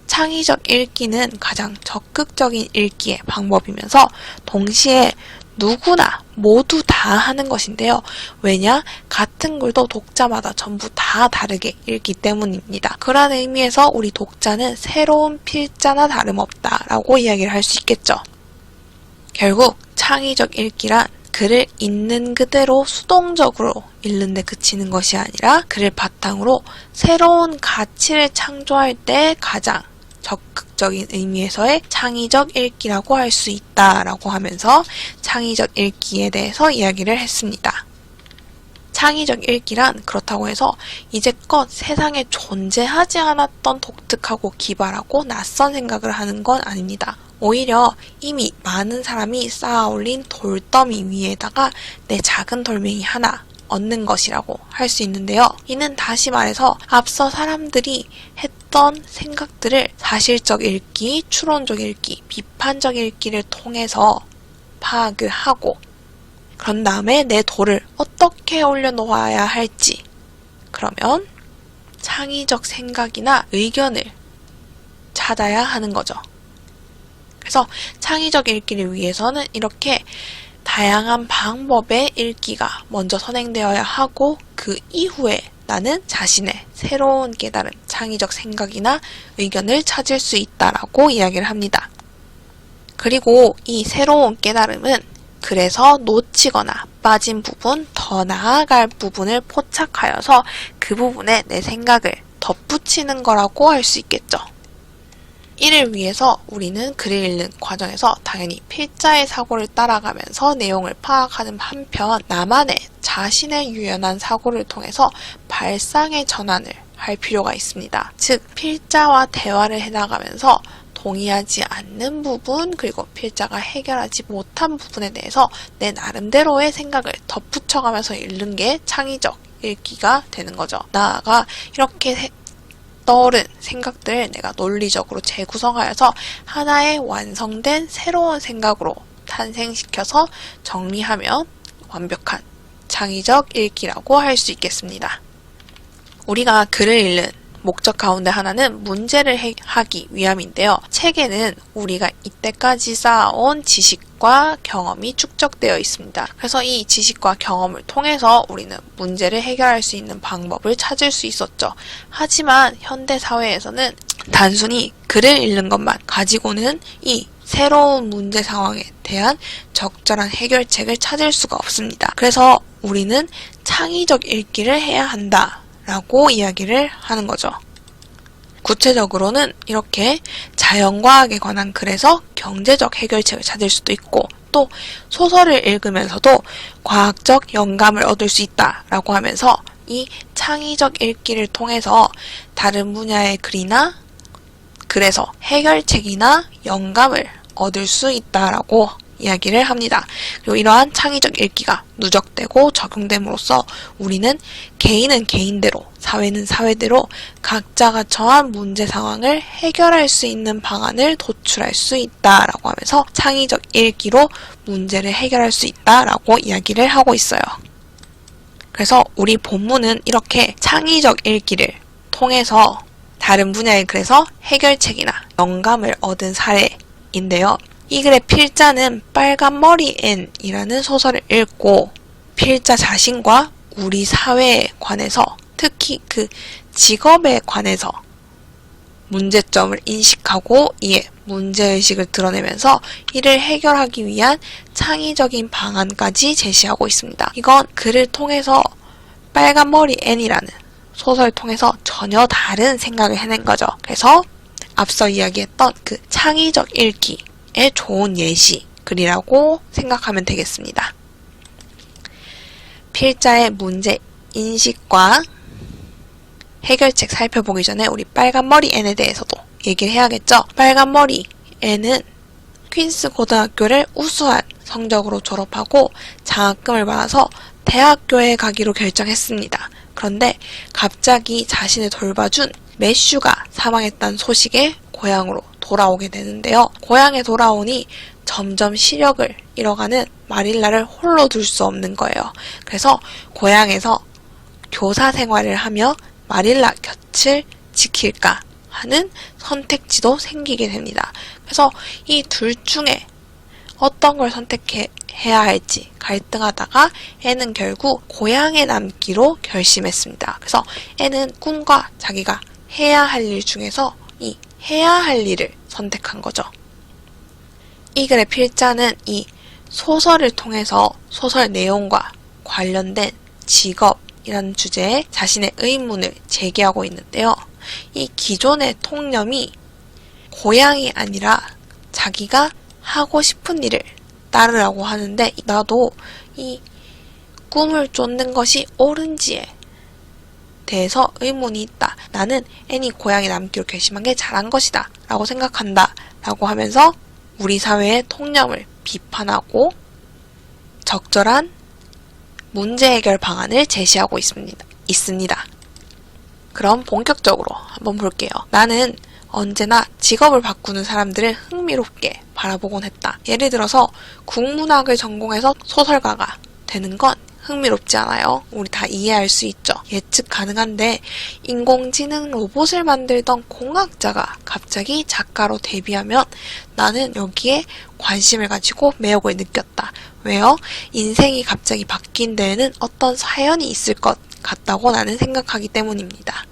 창의적 읽기는 가장 적극적인 읽기의 방법이면서 동시에 누구나 모두 다 하는 것인데요. 왜냐? 같은 글도 독자마다 전부 다 다르게 읽기 때문입니다. 그런 의미에서 우리 독자는 새로운 필자나 다름없다라고 이야기를 할 수 있겠죠. 결국 창의적 읽기란 글을 있는 그대로 수동적으로 읽는 데 그치는 것이 아니라 글을 바탕으로 새로운 가치를 창조할 때 가장 적극적인 의미에서의 창의적 읽기라고 할 수 있다라고 하면서 창의적 읽기에 대해서 이야기를 했습니다. 창의적 읽기란 그렇다고 해서 이제껏 세상에 존재하지 않았던 독특하고 기발하고 낯선 생각을 하는 건 아닙니다. 오히려 이미 많은 사람이 쌓아 올린 돌더미 위에다가 내 작은 돌멩이 하나 얻는 것이라고 할 수 있는데요. 이는 다시 말해서 앞서 사람들이 했던 생각들을 사실적 읽기, 추론적 읽기, 비판적 읽기를 통해서 파악을 하고 그런 다음에 내 돌을 어떻게 올려놓아야 할지 그러면 창의적 생각이나 의견을 찾아야 하는 거죠. 그래서 창의적 읽기를 위해서는 이렇게 다양한 방법의 읽기가 먼저 선행되어야 하고 그 이후에 나는 자신의 새로운 깨달음, 창의적 생각이나 의견을 찾을 수 있다라고 이야기를 합니다. 그리고 이 새로운 깨달음은 그래서 놓치거나 빠진 부분, 더 나아갈 부분을 포착하여서 그 부분에 내 생각을 덧붙이는 거라고 할 수 있겠죠. 이를 위해서 우리는 글을 읽는 과정에서 당연히 필자의 사고를 따라가면서 내용을 파악하는 한편 나만의 자신의 유연한 사고를 통해서 발상의 전환을 할 필요가 있습니다. 즉 필자와 대화를 해나가면서 동의하지 않는 부분 그리고 필자가 해결하지 못한 부분에 대해서 내 나름대로의 생각을 덧붙여가면서 읽는 게 창의적 읽기가 되는 거죠. 나아가 이렇게 떠오른 생각들을 내가 논리적으로 재구성하여서 하나의 완성된 새로운 생각으로 탄생시켜서 정리하면 완벽한 창의적 읽기라고 할 수 있겠습니다. 우리가 글을 읽는 목적 가운데 하나는 문제를 해결하기 위함인데요. 책에는 우리가 이때까지 쌓아온 지식과 경험이 축적되어 있습니다. 그래서 이 지식과 경험을 통해서 우리는 문제를 해결할 수 있는 방법을 찾을 수 있었죠. 하지만 현대 사회에서는 단순히 글을 읽는 것만 가지고는 이 새로운 문제 상황에 대한 적절한 해결책을 찾을 수가 없습니다. 그래서 우리는 창의적 읽기를 해야 한다. 라고 이야기를 하는 거죠. 구체적으로는 이렇게 자연과학에 관한 글에서 경제적 해결책을 찾을 수도 있고 또 소설을 읽으면서도 과학적 영감을 얻을 수 있다라고 하면서 이 창의적 읽기를 통해서 다른 분야의 글이나 글에서 해결책이나 영감을 얻을 수 있다라고 이야기를 합니다. 그리고 이러한 창의적 읽기가 누적되고 적용됨으로써 우리는 개인은 개인대로, 사회는 사회대로 각자가 처한 문제 상황을 해결할 수 있는 방안을 도출할 수 있다라고 하면서 창의적 읽기로 문제를 해결할 수 있다라고 이야기를 하고 있어요. 그래서 우리 본문은 이렇게 창의적 읽기를 통해서 다른 분야의 글에서 해결책이나 영감을 얻은 사례인데요. 이 글의 필자는 빨간머리 앤이라는 소설을 읽고 필자 자신과 우리 사회에 관해서 특히 그 직업에 관해서 문제점을 인식하고 이에 문제의식을 드러내면서 이를 해결하기 위한 창의적인 방안까지 제시하고 있습니다. 이건 글을 통해서 빨간머리 앤이라는 소설을 통해서 전혀 다른 생각을 해낸 거죠. 그래서 앞서 이야기했던 그 창의적 읽기 의 좋은 예시 글이라고 생각하면 되겠습니다. 필자의 문제 인식과 해결책 살펴보기 전에 우리 빨간머리 앤에 대해서도 얘기를 해야겠죠. 빨간머리 앤은 퀸스 고등학교를 우수한 성적으로 졸업하고 장학금을 받아서 대학교에 가기로 결정했습니다. 그런데 갑자기 자신을 돌봐준 매슈가 사망했다는 소식에 고향으로 돌아오게 되는데요. 고향에 돌아오니 점점 시력을 잃어가는 마릴라를 홀로 둘 수 없는 거예요. 그래서 고향에서 교사 생활을 하며 마릴라 곁을 지킬까 하는 선택지도 생기게 됩니다. 그래서 이 둘 중에 어떤 걸 선택해야 할지 갈등하다가 앤은 결국 고향에 남기로 결심했습니다. 그래서 앤은 꿈과 자기가 해야 할 일 중에서 이 해야 할 일을 선택한 거죠. 이 글의 필자는 이 소설을 통해서 소설 내용과 관련된 직업이라는 주제에 자신의 의문을 제기하고 있는데요. 이 기존의 통념이 고향이 아니라 자기가 하고 싶은 일을 따르라고 하는데 나도 이 꿈을 쫓는 것이 옳은지에 대해서 의문이 있다. 나는 앤이 고향에 남기로 결심한 게 잘한 것이다. 라고 생각한다. 라고 하면서 우리 사회의 통념을 비판하고 적절한 문제 해결 방안을 제시하고 있습니다. 그럼 본격적으로 한번 볼게요. 나는 언제나 직업을 바꾸는 사람들을 흥미롭게 바라보곤 했다. 예를 들어서 국문학을 전공해서 소설가가 되는 건 흥미롭지 않아요? 우리 다 이해할 수 있죠. 예측 가능한데 인공지능 로봇을 만들던 공학자가 갑자기 작가로 데뷔하면 나는 여기에 관심을 가지고 매력을 느꼈다. 왜요? 인생이 갑자기 바뀐 데에는 어떤 사연이 있을 것 같다고 나는 생각하기 때문입니다.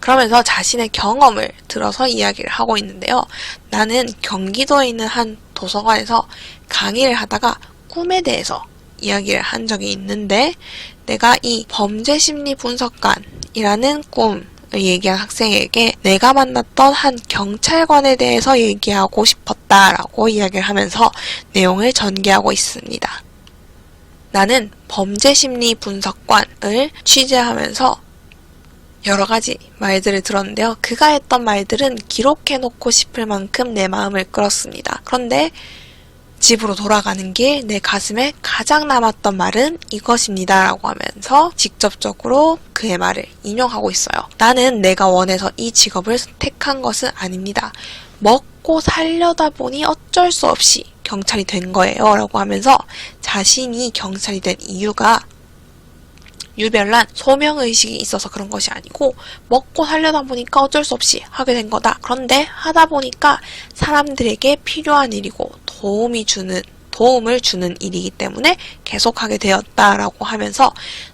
그러면서 자신의 경험을 들어서 이야기를 하고 있는데요. 나는 경기도에 있는 한 도서관에서 강의를 하다가 꿈에 대해서 이야기를 한 적이 있는데 내가 이 범죄심리 분석관이라는 꿈을 얘기한 학생에게 내가 만났던 한 경찰관에 대해서 얘기하고 싶었다라고 이야기를 하면서 내용을 전개하고 있습니다. 나는 범죄심리 분석관을 취재하면서 여러 가지 말들을 들었는데요. 그가 했던 말들은 기록해놓고 싶을 만큼 내 마음을 끌었습니다. 그런데 집으로 돌아가는 길 내 가슴에 가장 남았던 말은 이것입니다 라고 하면서 직접적으로 그의 말을 인용하고 있어요. 나는 내가 원해서 이 직업을 택한 것은 아닙니다. 먹고 살려다 보니 어쩔 수 없이 경찰이 된 거예요 라고 하면서 자신이 경찰이 된 이유가 유별난 소명의식이 있어서 그런 것이 아니고 먹고 살려다 보니까 어쩔 수 없이 하게 된 거다. 그런데 하다 보니까 사람들에게 필요한 일이고 도움을 주는 일이기 때문에 계속하게 되었다라고 하면서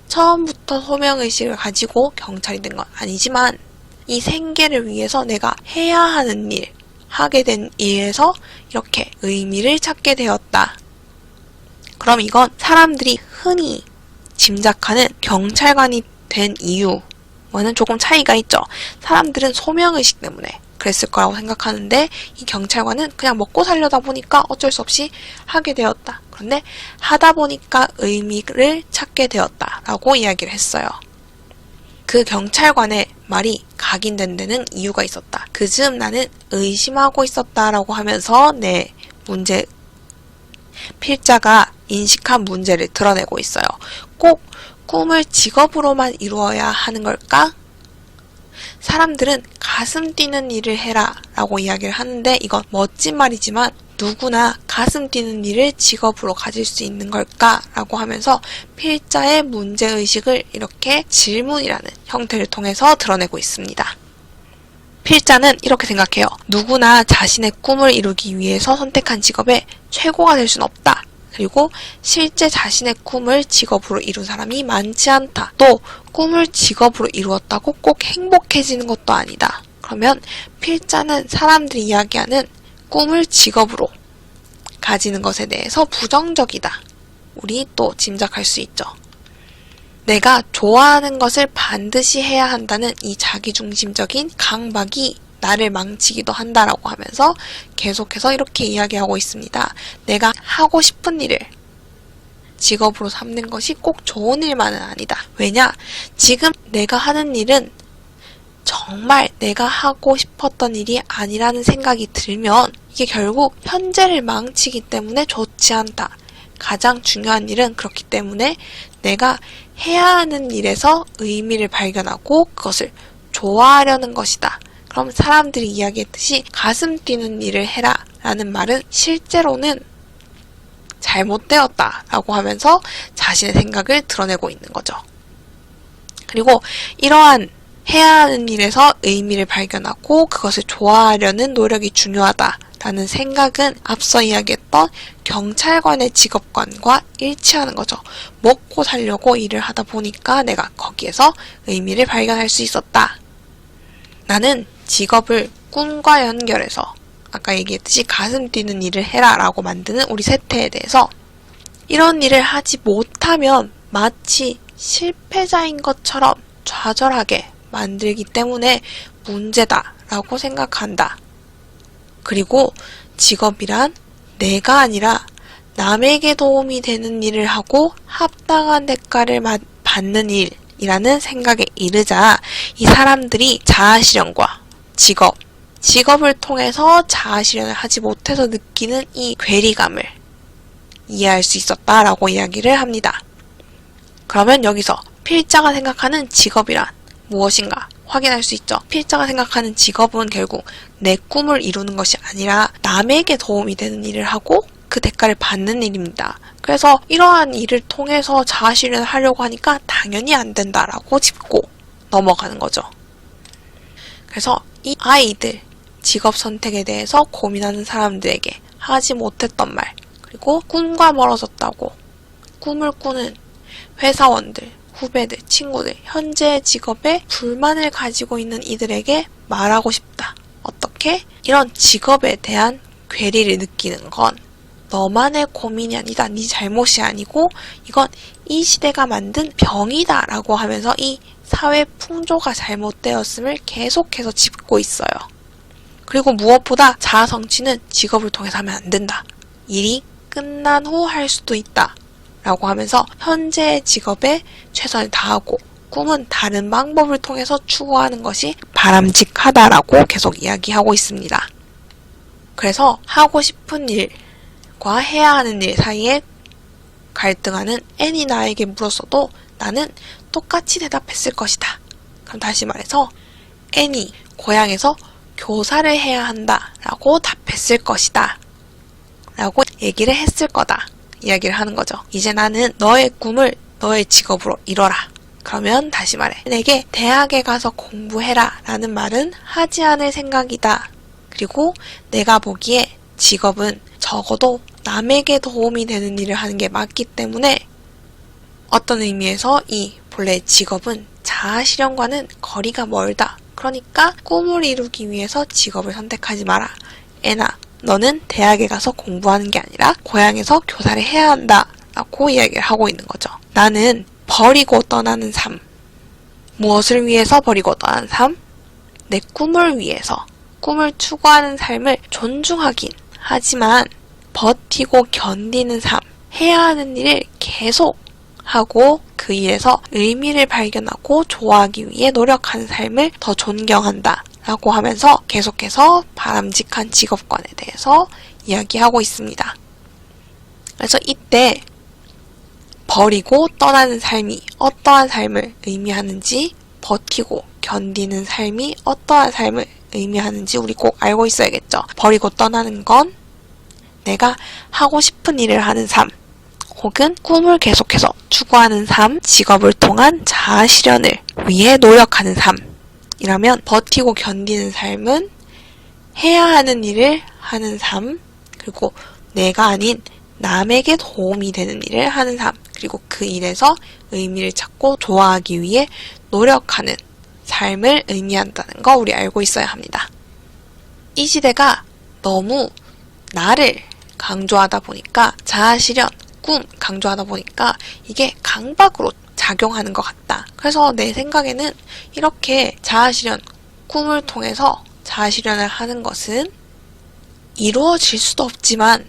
처음부터 소명의식을 가지고 경찰이 된 건 아니지만 이 생계를 위해서 내가 해야 하는 일, 하게 된 일에서 이렇게 의미를 찾게 되었다. 그럼 이건 사람들이 흔히 짐작하는 경찰관이 된 이유와는 조금 차이가 있죠. 사람들은 소명의식 때문에 그랬을 거라고 생각하는데 이 경찰관은 그냥 먹고 살려다 보니까 어쩔 수 없이 하게 되었다. 그런데 하다 보니까 의미를 찾게 되었다라고 이야기를 했어요. 그 경찰관의 말이 각인된 데는 이유가 있었다. 그즈음 나는 의심하고 있었다라고 하면서 내 문제 필자가 인식한 문제를 드러내고 있어요. 꼭 꿈을 직업으로만 이루어야 하는 걸까? 사람들은 가슴 뛰는 일을 해라 라고 이야기를 하는데 이건 멋진 말이지만 누구나 가슴 뛰는 일을 직업으로 가질 수 있는 걸까? 라고 하면서 필자의 문제의식을 이렇게 질문이라는 형태를 통해서 드러내고 있습니다. 필자는 이렇게 생각해요. 누구나 자신의 꿈을 이루기 위해서 선택한 직업에 최고가 될 수는 없다. 그리고 실제 자신의 꿈을 직업으로 이룬 사람이 많지 않다. 또 꿈을 직업으로 이루었다고 꼭 행복해지는 것도 아니다. 그러면 필자는 사람들이 이야기하는 꿈을 직업으로 가지는 것에 대해서 부정적이다. 우리 또 짐작할 수 있죠. 내가 좋아하는 것을 반드시 해야 한다는 이 자기중심적인 강박이 나를 망치기도 한다라고 하면서 계속해서 이렇게 이야기하고 있습니다. 내가 하고 싶은 일을 직업으로 삼는 것이 꼭 좋은 일만은 아니다. 왜냐? 지금 내가 하는 일은 정말 내가 하고 싶었던 일이 아니라는 생각이 들면 이게 결국 현재를 망치기 때문에 좋지 않다. 가장 중요한 일은 그렇기 때문에 내가 해야 하는 일에서 의미를 발견하고 그것을 좋아하려는 것이다. 그럼 사람들이 이야기했듯이 가슴 뛰는 일을 해라 라는 말은 실제로는 잘못되었다 라고 하면서 자신의 생각을 드러내고 있는 거죠. 그리고 이러한 해야 하는 일에서 의미를 발견하고 그것을 좋아하려는 노력이 중요하다라는 생각은 앞서 이야기했던 경찰관의 직업관과 일치하는 거죠. 먹고 살려고 일을 하다 보니까 내가 거기에서 의미를 발견할 수 있었다. 나는 직업을 꿈과 연결해서 아까 얘기했듯이 가슴 뛰는 일을 해라 라고 만드는 우리 세태에 대해서 이런 일을 하지 못하면 마치 실패자인 것처럼 좌절하게 만들기 때문에 문제다 라고 생각한다. 그리고 직업이란 내가 아니라 남에게 도움이 되는 일을 하고 합당한 대가를 받는 일이라는 생각에 이르자 이 사람들이 자아실현과 직업을 통해서 자아실현을 하지 못해서 느끼는 이 괴리감을 이해할 수 있었다라고 이야기를 합니다. 그러면 여기서 필자가 생각하는 직업이란 무엇인가 확인할 수 있죠. 필자가 생각하는 직업은 결국 내 꿈을 이루는 것이 아니라 남에게 도움이 되는 일을 하고 그 대가를 받는 일입니다. 그래서 이러한 일을 통해서 자아실현을 하려고 하니까 당연히 안 된다라고 짚고 넘어가는 거죠. 그래서 이 아이들 직업 선택에 대해서 고민하는 사람들에게 하지 못했던 말, 그리고 꿈과 멀어졌다고 꿈을 꾸는 회사원들, 후배들, 친구들, 현재의 직업에 불만을 가지고 있는 이들에게 말하고 싶다. 어떻게? 이런 직업에 대한 괴리를 느끼는 건 너만의 고민이 아니다. 네 잘못이 아니고 이건 이 시대가 만든 병이다 라고 하면서 이 사회 풍조가 잘못되었음을 계속해서 짚고 있어요. 그리고 무엇보다 자아 성취는 직업을 통해서 하면 안 된다. 일이 끝난 후 할 수도 있다. 라고 하면서 현재의 직업에 최선을 다하고 꿈은 다른 방법을 통해서 추구하는 것이 바람직하다라고 계속 이야기하고 있습니다. 그래서 하고 싶은 일과 해야 하는 일 사이에 갈등하는 N이 나에게 물었어도 나는 똑같이 대답했을 것이다. 그럼 다시 말해서 N이 고향에서 교사를 해야 한다 라고 답했을 것이다 라고 얘기를 했을 거다 이야기를 하는 거죠. 이제 나는 너의 꿈을 너의 직업으로 이뤄라. 그러면 다시 말해 내게 대학에 가서 공부해라 라는 말은 하지 않을 생각이다. 그리고 내가 보기에 직업은 적어도 남에게 도움이 되는 일을 하는 게 맞기 때문에 어떤 의미에서 이 본래 직업은 자아 실현과는 거리가 멀다. 그러니까 꿈을 이루기 위해서 직업을 선택하지 마라. 애나 너는 대학에 가서 공부하는 게 아니라 고향에서 교사를 해야 한다 라고 이야기를 하고 있는 거죠. 나는 버리고 떠나는 삶. 무엇을 위해서 버리고 떠나는 삶? 내 꿈을 위해서. 꿈을 추구하는 삶을 존중하긴 하지만 버티고 견디는 삶. 해야 하는 일을 계속 하고 그 일에서 의미를 발견하고 좋아하기 위해 노력하는 삶을 더 존경한다 라고 하면서 계속해서 바람직한 직업관에 대해서 이야기하고 있습니다. 그래서 이때 버리고 떠나는 삶이 어떠한 삶을 의미하는지 버티고 견디는 삶이 어떠한 삶을 의미하는지 우리 꼭 알고 있어야겠죠. 버리고 떠나는 건 내가 하고 싶은 일을 하는 삶 혹은 꿈을 계속해서 추구하는 삶, 직업을 통한 자아 실현을 위해 노력하는 삶이라면 버티고 견디는 삶은 해야 하는 일을 하는 삶, 그리고 내가 아닌 남에게 도움이 되는 일을 하는 삶, 그리고 그 일에서 의미를 찾고 좋아하기 위해 노력하는 삶을 의미한다는 거 우리 알고 있어야 합니다. 이 시대가 너무 나를 강조하다 보니까 자아 실현, 꿈 강조하다 보니까 이게 강박으로 작용하는 것 같다. 그래서 내 생각에는 이렇게 자아 실현, 꿈을 통해서 자아 실현을 하는 것은 이루어질 수도 없지만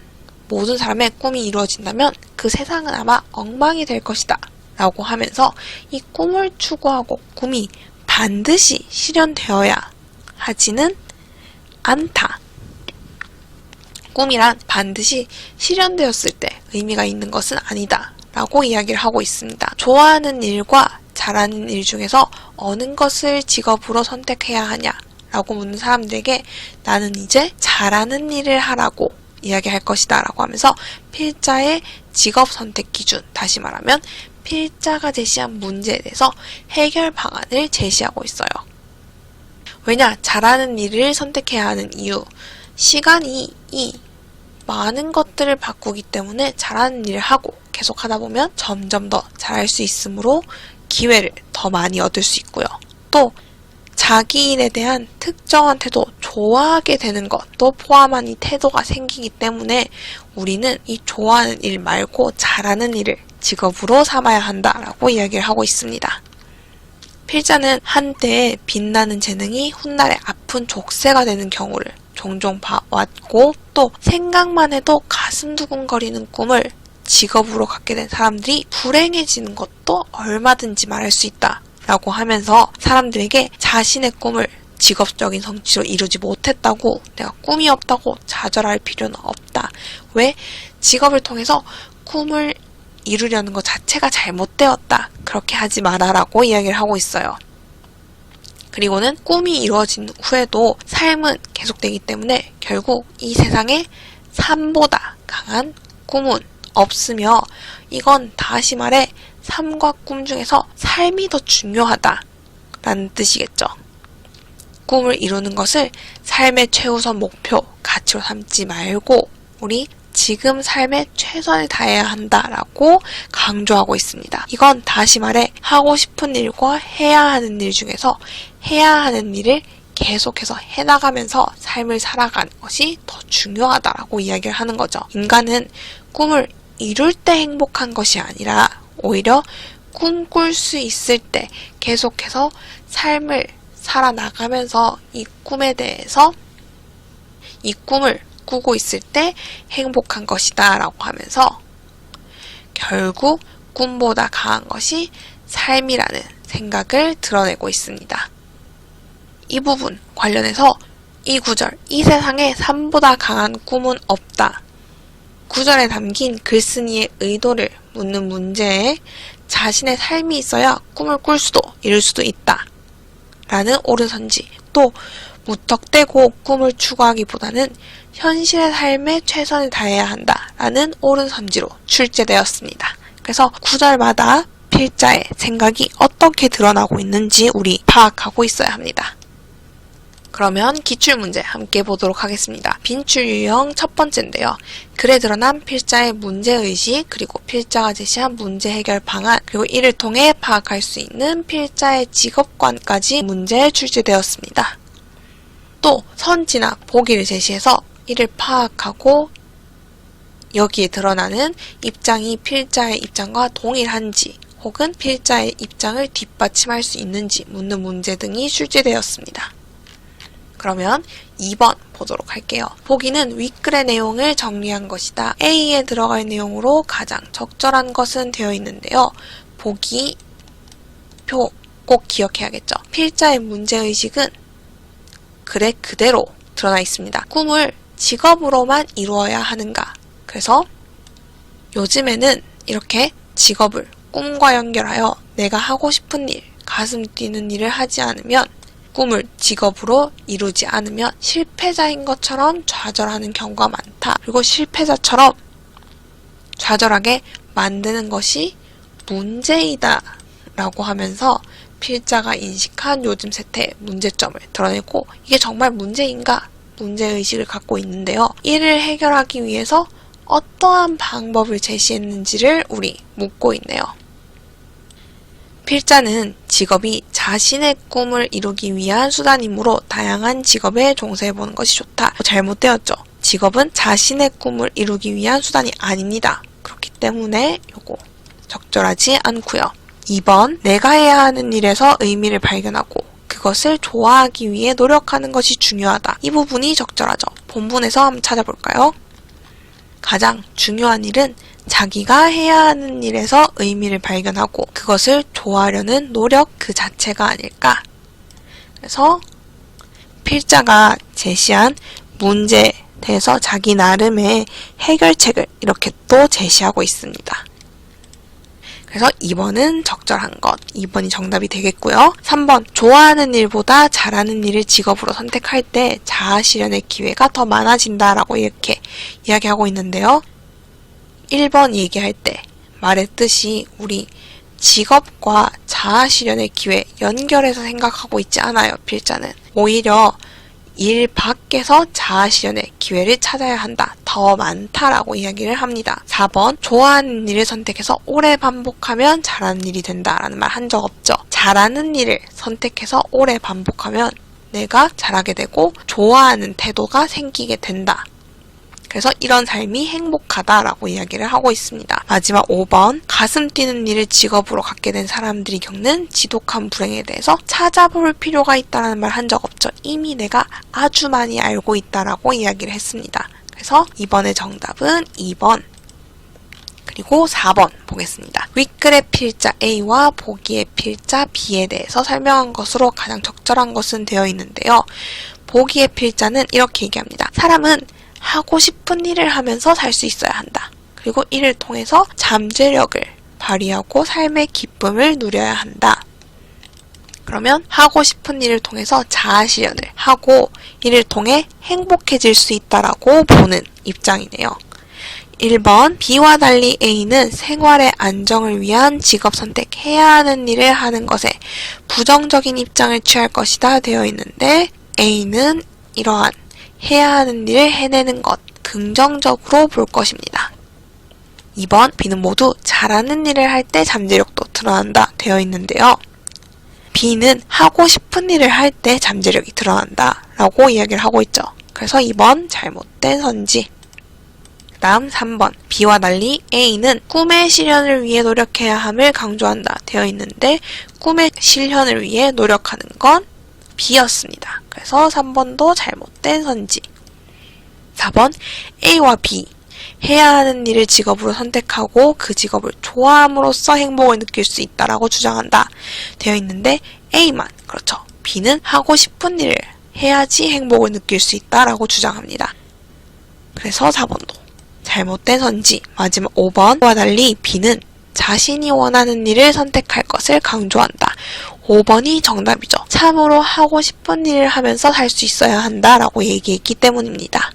모든 사람의 꿈이 이루어진다면 그 세상은 아마 엉망이 될 것이다 라고 하면서 이 꿈을 추구하고 꿈이 반드시 실현되어야 하지는 않다. 꿈이란 반드시 실현되었을 때 의미가 있는 것은 아니다 라고 이야기를 하고 있습니다. 좋아하는 일과 잘하는 일 중에서 어느 것을 직업으로 선택해야 하냐 라고 묻는 사람들에게 나는 이제 잘하는 일을 하라고 이야기할 것이다 라고 하면서 필자의 직업 선택 기준, 다시 말하면 필자가 제시한 문제에 대해서 해결 방안을 제시하고 있어요. 왜냐? 잘하는 일을 선택해야 하는 이유, 시간이 이 많은 것들을 바꾸기 때문에 잘하는 일을 하고 계속 하다 보면 점점 더 잘할 수 있으므로 기회를 더 많이 얻을 수 있고요. 또 자기 일에 대한 특정한 태도, 좋아하게 되는 것도 포함한 이 태도가 생기기 때문에 우리는 이 좋아하는 일 말고 잘하는 일을 직업으로 삼아야 한다라고 이야기를 하고 있습니다. 필자는 한때 빛나는 재능이 훗날에 아픈 족쇄가 되는 경우를 종종 봐왔고 또 생각만 해도 가슴 두근거리는 꿈을 직업으로 갖게 된 사람들이 불행해지는 것도 얼마든지 말할 수 있다 라고 하면서 사람들에게 자신의 꿈을 직업적인 성취로 이루지 못했다고, 내가 꿈이 없다고 좌절할 필요는 없다. 왜? 직업을 통해서 꿈을 이루려는 것 자체가 잘못되었다. 그렇게 하지 마라라고 이야기를 하고 있어요. 그리고는 꿈이 이루어진 후에도 삶은 계속되기 때문에 결국 이 세상에 삶보다 강한 꿈은 없으며 이건 다시 말해 삶과 꿈 중에서 삶이 더 중요하다라는 뜻이겠죠. 꿈을 이루는 것을 삶의 최우선 목표, 가치로 삼지 말고 우리 지금 삶에 최선을 다해야 한다라고 강조하고 있습니다. 이건 다시 말해 하고 싶은 일과 해야 하는 일 중에서 해야 하는 일을 계속해서 해나가면서 삶을 살아가는 것이 더 중요하다라고 이야기를 하는 거죠. 인간은 꿈을 이룰 때 행복한 것이 아니라 오히려 꿈꿀 수 있을 때 계속해서 삶을 살아나가면서 이 꿈에 대해서 이 꿈을 꾸고 있을 때 행복한 것이다 라고 하면서 결국 꿈보다 강한 것이 삶이라는 생각을 드러내고 있습니다. 이 부분 관련해서 이 구절, 이 세상에 삶보다 강한 꿈은 없다. 구절에 담긴 글쓴이의 의도를 묻는 문제에 자신의 삶이 있어야 꿈을 꿀 수도 이룰 수도 있다. 라는 옳은 선지, 또 무턱대고 꿈을 추구하기보다는 현실의 삶에 최선을 다해야 한다. 라는 옳은 선지로 출제되었습니다. 그래서 구절마다 필자의 생각이 어떻게 드러나고 있는지 우리 파악하고 있어야 합니다. 그러면 기출문제 함께 보도록 하겠습니다. 빈출 유형 첫 번째인데요. 글에 드러난 필자의 문제의식, 그리고 필자가 제시한 문제 해결 방안, 그리고 이를 통해 파악할 수 있는 필자의 직업관까지 문제에 출제되었습니다. 또 선지나 보기를 제시해서 이를 파악하고 여기에 드러나는 입장이 필자의 입장과 동일한지 혹은 필자의 입장을 뒷받침할 수 있는지 묻는 문제 등이 출제되었습니다. 그러면 2번 보도록 할게요. 보기는 윗글의 내용을 정리한 것이다. A에 들어갈 내용으로 가장 적절한 것은 되어 있는데요. 보기 표 꼭 기억해야겠죠. 필자의 문제의식은 글에 그대로 드러나 있습니다. 꿈을 직업으로만 이루어야 하는가? 그래서 요즘에는 이렇게 직업을 꿈과 연결하여 내가 하고 싶은 일, 가슴 뛰는 일을 하지 않으면, 꿈을 직업으로 이루지 않으면 실패자인 것처럼 좌절하는 경우가 많다. 그리고 실패자처럼 좌절하게 만드는 것이 문제이다 라고 하면서 필자가 인식한 요즘 세태의 문제점을 드러내고, 이게 정말 문제인가? 문제의식을 갖고 있는데요. 이를 해결하기 위해서 어떠한 방법을 제시했는지를 우리 묻고 있네요. 필자는 직업이 자신의 꿈을 이루기 위한 수단이므로 다양한 직업에 종사해보는 것이 좋다. 잘못되었죠. 직업은 자신의 꿈을 이루기 위한 수단이 아닙니다. 그렇기 때문에 요거 적절하지 않고요. 2번, 내가 해야 하는 일에서 의미를 발견하고 그것을 좋아하기 위해 노력하는 것이 중요하다. 이 부분이 적절하죠. 본문에서 한번 찾아볼까요? 가장 중요한 일은 자기가 해야 하는 일에서 의미를 발견하고 그것을 좋아하려는 노력 그 자체가 아닐까. 그래서 필자가 제시한 문제에 대해서 자기 나름의 해결책을 이렇게 또 제시하고 있습니다. 그래서 2번은 적절한 것, 2번이 정답이 되겠고요. 3번, 좋아하는 일보다 잘하는 일을 직업으로 선택할 때 자아 실현의 기회가 더 많아진다라고 이렇게 이야기하고 있는데요. 1번 얘기할 때 말했듯이 우리 직업과 자아 실현의 기회 연결해서 생각하고 있지 않아요, 필자는. 오히려 일 밖에서 자아 실현의 기회를 찾아야 한다. 더 많다라고 이야기를 합니다. 4번, 좋아하는 일을 선택해서 오래 반복하면 잘하는 일이 된다라는 말 한 적 없죠. 잘하는 일을 선택해서 오래 반복하면 내가 잘하게 되고 좋아하는 태도가 생기게 된다. 그래서 이런 삶이 행복하다라고 이야기를 하고 있습니다. 마지막 5번, 가슴 뛰는 일을 직업으로 갖게 된 사람들이 겪는 지독한 불행에 대해서 찾아볼 필요가 있다는 말 한 적 없죠. 이미 내가 아주 많이 알고 있다라고 이야기를 했습니다. 그래서 이번의 정답은 2번. 그리고 4번 보겠습니다. 윗글의 필자 A와 보기의 필자 B에 대해서 설명한 것으로 가장 적절한 것은 되어 있는데요. 보기의 필자는 이렇게 얘기합니다. 사람은 하고 싶은 일을 하면서 살 수 있어야 한다. 그리고 이를 통해서 잠재력을 발휘하고 삶의 기쁨을 누려야 한다. 그러면 하고 싶은 일을 통해서 자아 실현을 하고 이를 통해 행복해질 수 있다라고 보는 입장이네요. 1번, B와 달리 A는 생활의 안정을 위한 직업 선택해야 하는 일을 하는 것에 부정적인 입장을 취할 것이다 되어 있는데, A는 이러한 해야 하는 일을 해내는 것, 긍정적으로 볼 것입니다. 2번, B는 모두 잘하는 일을 할 때 잠재력도 드러난다 되어 있는데요. B는 하고 싶은 일을 할 때 잠재력이 드러난다 라고 이야기를 하고 있죠. 그래서 2번 잘못된 선지. 다음 3번 B와 달리 A는 꿈의 실현을 위해 노력해야 함을 강조한다 되어 있는데 꿈의 실현을 위해 노력하는 건 B였습니다. 그래서 3번도 잘못된 선지. 4번 A와 B 해야 하는 일을 직업으로 선택하고 그 직업을 좋아함으로써 행복을 느낄 수 있다라고 주장한다 되어 있는데 A만 그렇죠. B는 하고 싶은 일을 해야지 행복을 느낄 수 있다라고 주장합니다. 그래서 4번도 잘못된 선지. 마지막 5번과 달리 B는 자신이 원하는 일을 선택할 것을 강조한다. 5번이 정답이죠. 참으로 하고 싶은 일을 하면서 살 수 있어야 한다라고 얘기했기 때문입니다.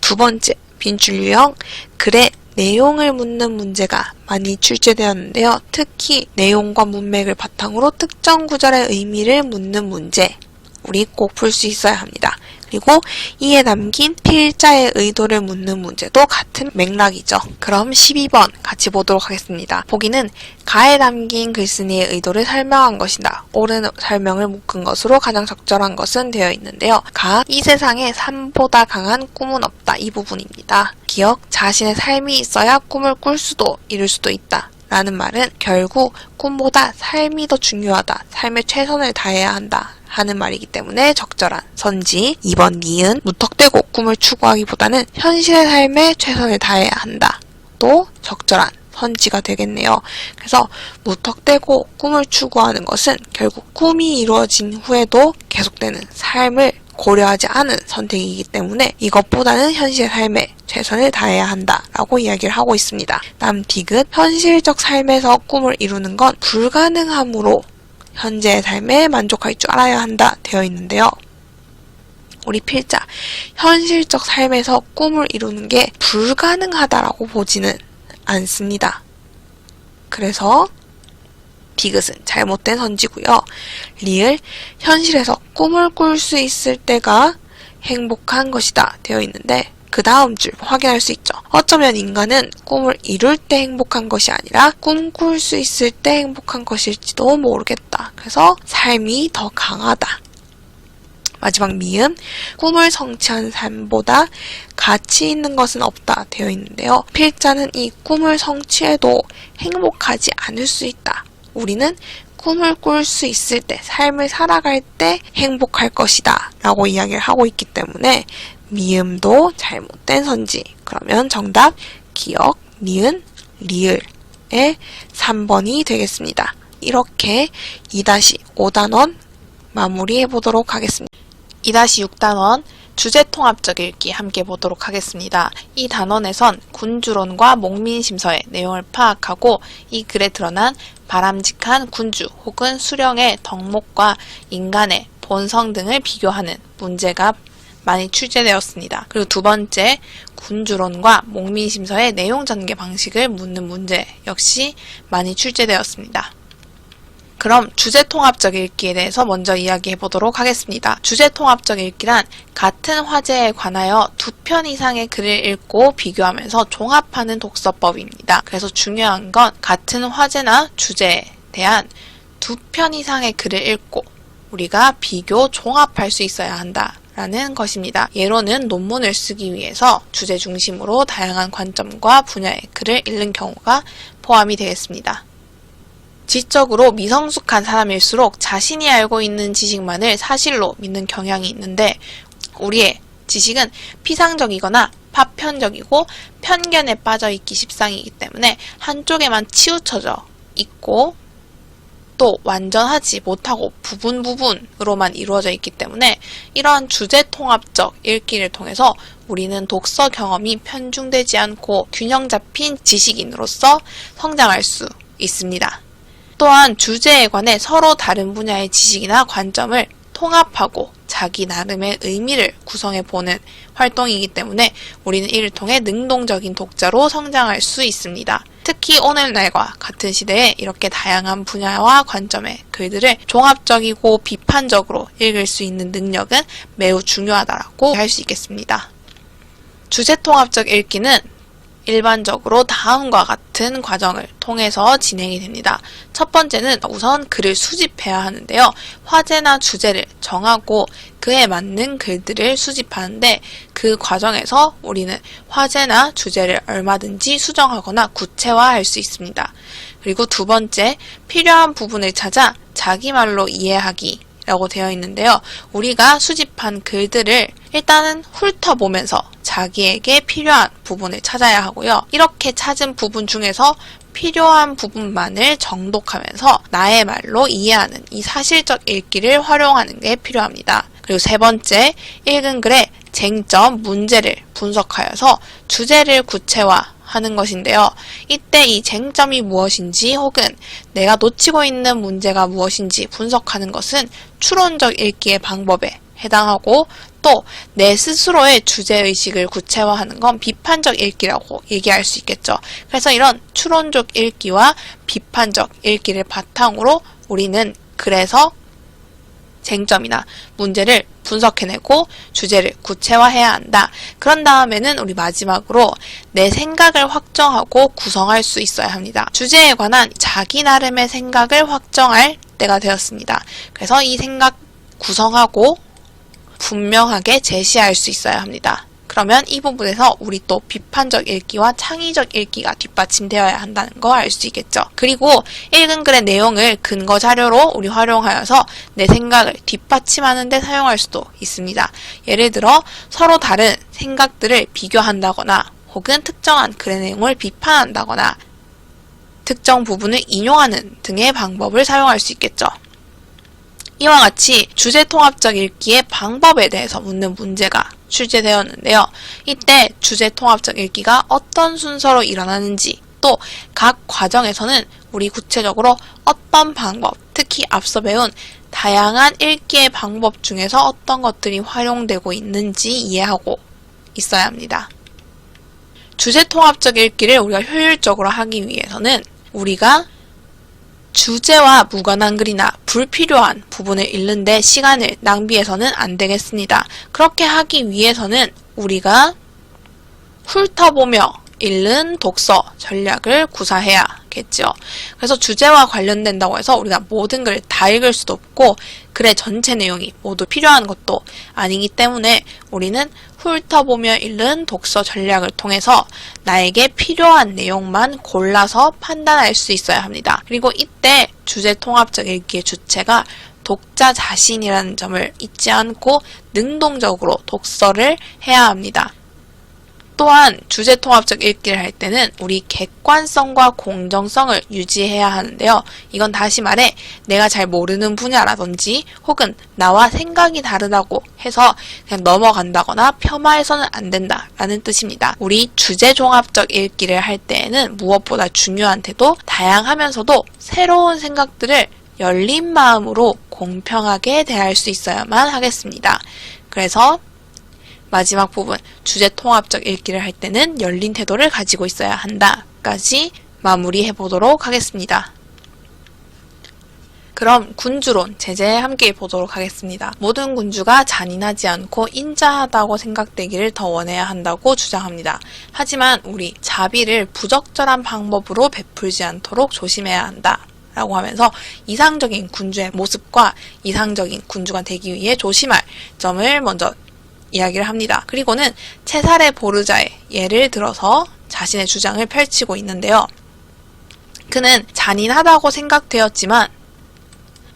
두 번째, 빈줄 유형 글의 내용을 묻는 문제가 많이 출제되었는데요. 특히 내용과 문맥을 바탕으로 특정 구절의 의미를 묻는 문제, 우리 꼭 풀 수 있어야 합니다. 그리고 이에 담긴 필자의 의도를 묻는 문제도 같은 맥락이죠. 그럼 12번 같이 보도록 하겠습니다. 보기는 가에 담긴 글쓴이의 의도를 설명한 것이다. 옳은 설명을 묶은 것으로 가장 적절한 것은 되어 있는데요. 가, 이 세상에 삶보다 강한 꿈은 없다. 이 부분입니다. 기억, 자신의 삶이 있어야 꿈을 꿀 수도 이룰 수도 있다. 라는 말은 결국 꿈보다 삶이 더 중요하다. 삶에 최선을 다해야 한다. 하는 말이기 때문에 적절한 선지. 2번 니은 무턱대고 꿈을 추구하기보다는 현실의 삶에 최선을 다해야 한다. 또 적절한 선지가 되겠네요. 그래서 무턱대고 꿈을 추구하는 것은 결국 꿈이 이루어진 후에도 계속되는 삶을 고려하지 않은 선택이기 때문에 이것보다는 현실의 삶에 최선을 다해야 한다라고 이야기를 하고 있습니다. 다음 디귿 현실적 삶에서 꿈을 이루는 건 불가능하므로 현재의 삶에 만족할 줄 알아야 한다 되어 있는데요. 우리 필자, 현실적 삶에서 꿈을 이루는 게 불가능하다라고 보지는 않습니다. 그래서 디귿은 잘못된 선지고요. 리을, 현실에서 꿈을 꿀 수 있을 때가 행복한 것이다 되어 있는데 그 다음 줄 확인할 수 있죠. 어쩌면 인간은 꿈을 이룰 때 행복한 것이 아니라 꿈꿀 수 있을 때 행복한 것일지도 모르겠다. 그래서 삶이 더 강하다. 마지막 미음, 꿈을 성취한 삶보다 가치 있는 것은 없다 되어 있는데요. 필자는 이 꿈을 성취해도 행복하지 않을 수 있다. 우리는 꿈을 꿀 수 있을 때, 삶을 살아갈 때 행복할 것이다 라고 이야기를 하고 있기 때문에 미음도 잘못된 선지. 그러면 정답 기억, 니은, 리을의 3번이 되겠습니다. 이렇게 2-5단원 마무리해 보도록 하겠습니다. 2-6단원 주제통합적 읽기 함께 보도록 하겠습니다. 이 단원에선 군주론과 목민심서의 내용을 파악하고 이 글에 드러난 바람직한 군주 혹은 수령의 덕목과 인간의 본성 등을 비교하는 문제가 많이 출제되었습니다. 그리고 두 번째, 군주론과 목민심서의 내용 전개 방식을 묻는 문제 역시 많이 출제되었습니다. 그럼 주제통합적 읽기에 대해서 먼저 이야기해 보도록 하겠습니다. 주제통합적 읽기란 같은 화제에 관하여 2편 이상의 글을 읽고 비교하면서 종합하는 독서법입니다. 그래서 중요한 건 같은 화제나 주제에 대한 2편 이상의 글을 읽고 우리가 비교, 종합할 수 있어야 한다. 라는 것입니다. 예로는 논문을 쓰기 위해서 주제 중심으로 다양한 관점과 분야의 글을 읽는 경우가 포함이 되겠습니다. 지적으로 미성숙한 사람일수록 자신이 알고 있는 지식만을 사실로 믿는 경향이 있는데 우리의 지식은 피상적이거나 파편적이고 편견에 빠져 있기 십상이기 때문에 한쪽에만 치우쳐져 있고 또 완전하지 못하고 부분으로만 이루어져 있기 때문에 이러한 주제통합적 읽기를 통해서 우리는 독서 경험이 편중되지 않고 균형 잡힌 지식인으로서 성장할 수 있습니다. 또한 주제에 관해 서로 다른 분야의 지식이나 관점을 통합하고 자기 나름의 의미를 구성해보는 활동이기 때문에 우리는 이를 통해 능동적인 독자로 성장할 수 있습니다. 특히 오늘날과 같은 시대에 이렇게 다양한 분야와 관점의 글들을 종합적이고 비판적으로 읽을 수 있는 능력은 매우 중요하다고 할 수 있겠습니다. 주제통합적 읽기는 일반적으로 다음과 같은 과정을 통해서 진행이 됩니다. 첫 번째는 우선 글을 수집해야 하는데요. 화제나 주제를 정하고 그에 맞는 글들을 수집하는데 그 과정에서 우리는 화제나 주제를 얼마든지 수정하거나 구체화할 수 있습니다. 그리고 두 번째, 필요한 부분을 찾아 자기 말로 이해하기 라고 되어 있는데요. 우리가 수집한 글들을 일단은 훑어보면서 자기에게 필요한 부분을 찾아야 하고요. 이렇게 찾은 부분 중에서 필요한 부분만을 정독하면서 나의 말로 이해하는 이 사실적 읽기를 활용하는 게 필요합니다. 그리고 세 번째, 읽은 글의 쟁점, 문제를 분석하여서 주제를 구체화하는 것인데요. 이때 이 쟁점이 무엇인지 혹은 내가 놓치고 있는 문제가 무엇인지 분석하는 것은 추론적 읽기의 방법에 해당하고 또 내 스스로의 주제의식을 구체화하는 건 비판적 읽기라고 얘기할 수 있겠죠. 그래서 이런 추론적 읽기와 비판적 읽기를 바탕으로 우리는 그래서 쟁점이나 문제를 분석해내고 주제를 구체화해야 한다. 그런 다음에는 우리 마지막으로 내 생각을 확정하고 구성할 수 있어야 합니다. 주제에 관한 자기 나름의 생각을 확정할 때가 되었습니다. 그래서 이 생각 구성하고 분명하게 제시할 수 있어야 합니다. 그러면 이 부분에서 우리 또 비판적 읽기와 창의적 읽기가 뒷받침되어야 한다는 거 알 수 있겠죠. 그리고 읽은 글의 내용을 근거 자료로 우리 활용하여서 내 생각을 뒷받침하는 데 사용할 수도 있습니다. 예를 들어 서로 다른 생각들을 비교한다거나 혹은 특정한 글의 내용을 비판한다거나 특정 부분을 인용하는 등의 방법을 사용할 수 있겠죠. 이와 같이 주제통합적 읽기의 방법에 대해서 묻는 문제가 출제되었는데요. 이때 주제통합적 읽기가 어떤 순서로 일어나는지 또 각 과정에서는 우리 구체적으로 어떤 방법, 특히 앞서 배운 다양한 읽기의 방법 중에서 어떤 것들이 활용되고 있는지 이해하고 있어야 합니다. 주제통합적 읽기를 우리가 효율적으로 하기 위해서는 우리가 주제와 무관한 글이나 불필요한 부분을 읽는데 시간을 낭비해서는 안 되겠습니다. 그렇게 하기 위해서는 우리가 훑어보며 읽는 독서 전략을 구사해야겠죠. 그래서 주제와 관련된다고 해서 우리가 모든 글을 다 읽을 수도 없고 글의 전체 내용이 모두 필요한 것도 아니기 때문에 우리는 훑어보며 읽는 독서 전략을 통해서 나에게 필요한 내용만 골라서 판단할 수 있어야 합니다. 그리고 이때 주제 통합적 읽기의 주체가 독자 자신이라는 점을 잊지 않고 능동적으로 독서를 해야 합니다. 또한 주제통합적 읽기를 할 때는 우리 객관성과 공정성을 유지해야 하는데요. 이건 다시 말해 내가 잘 모르는 분야라든지 혹은 나와 생각이 다르다고 해서 그냥 넘어간다거나 폄하해서는 안 된다라는 뜻입니다. 우리 주제종합적 읽기를 할 때에는 무엇보다 중요한 태도, 다양하면서도 새로운 생각들을 열린 마음으로 공평하게 대할 수 있어야만 하겠습니다. 그래서 마지막 부분, 주제 통합적 읽기를 할 때는 열린 태도를 가지고 있어야 한다까지 마무리해 보도록 하겠습니다. 그럼 군주론 제재 함께 보도록 하겠습니다. 모든 군주가 잔인하지 않고 인자하다고 생각되기를 더 원해야 한다고 주장합니다. 하지만 우리 자비를 부적절한 방법으로 베풀지 않도록 조심해야 한다. 라고 하면서 이상적인 군주의 모습과 이상적인 군주가 되기 위해 조심할 점을 먼저 이야기를 합니다. 그리고는 체사레 보르자의 예를 들어서 자신의 주장을 펼치고 있는데요. 그는 잔인하다고 생각되었지만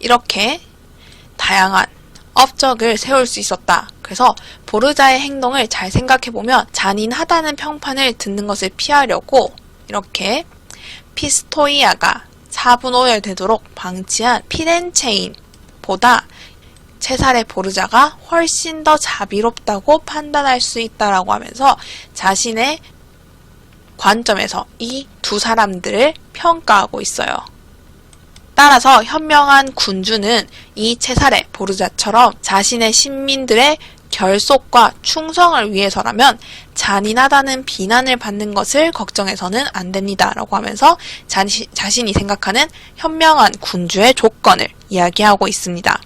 이렇게 다양한 업적을 세울 수 있었다. 그래서 보르자의 행동을 잘 생각해보면 잔인하다는 평판을 듣는 것을 피하려고 이렇게 피스토이아가 사분오열되도록 방치한 피렌체인보다 체사레 보르자가 훨씬 더 자비롭다고 판단할 수 있다라고 하면서 자신의 관점에서 이 두 사람들을 평가하고 있어요. 따라서 현명한 군주는 이 체사레 보르자처럼 자신의 신민들의 결속과 충성을 위해서라면 잔인하다는 비난을 받는 것을 걱정해서는 안 됩니다. 라고 하면서 자신이 생각하는 현명한 군주의 조건을 이야기하고 있습니다.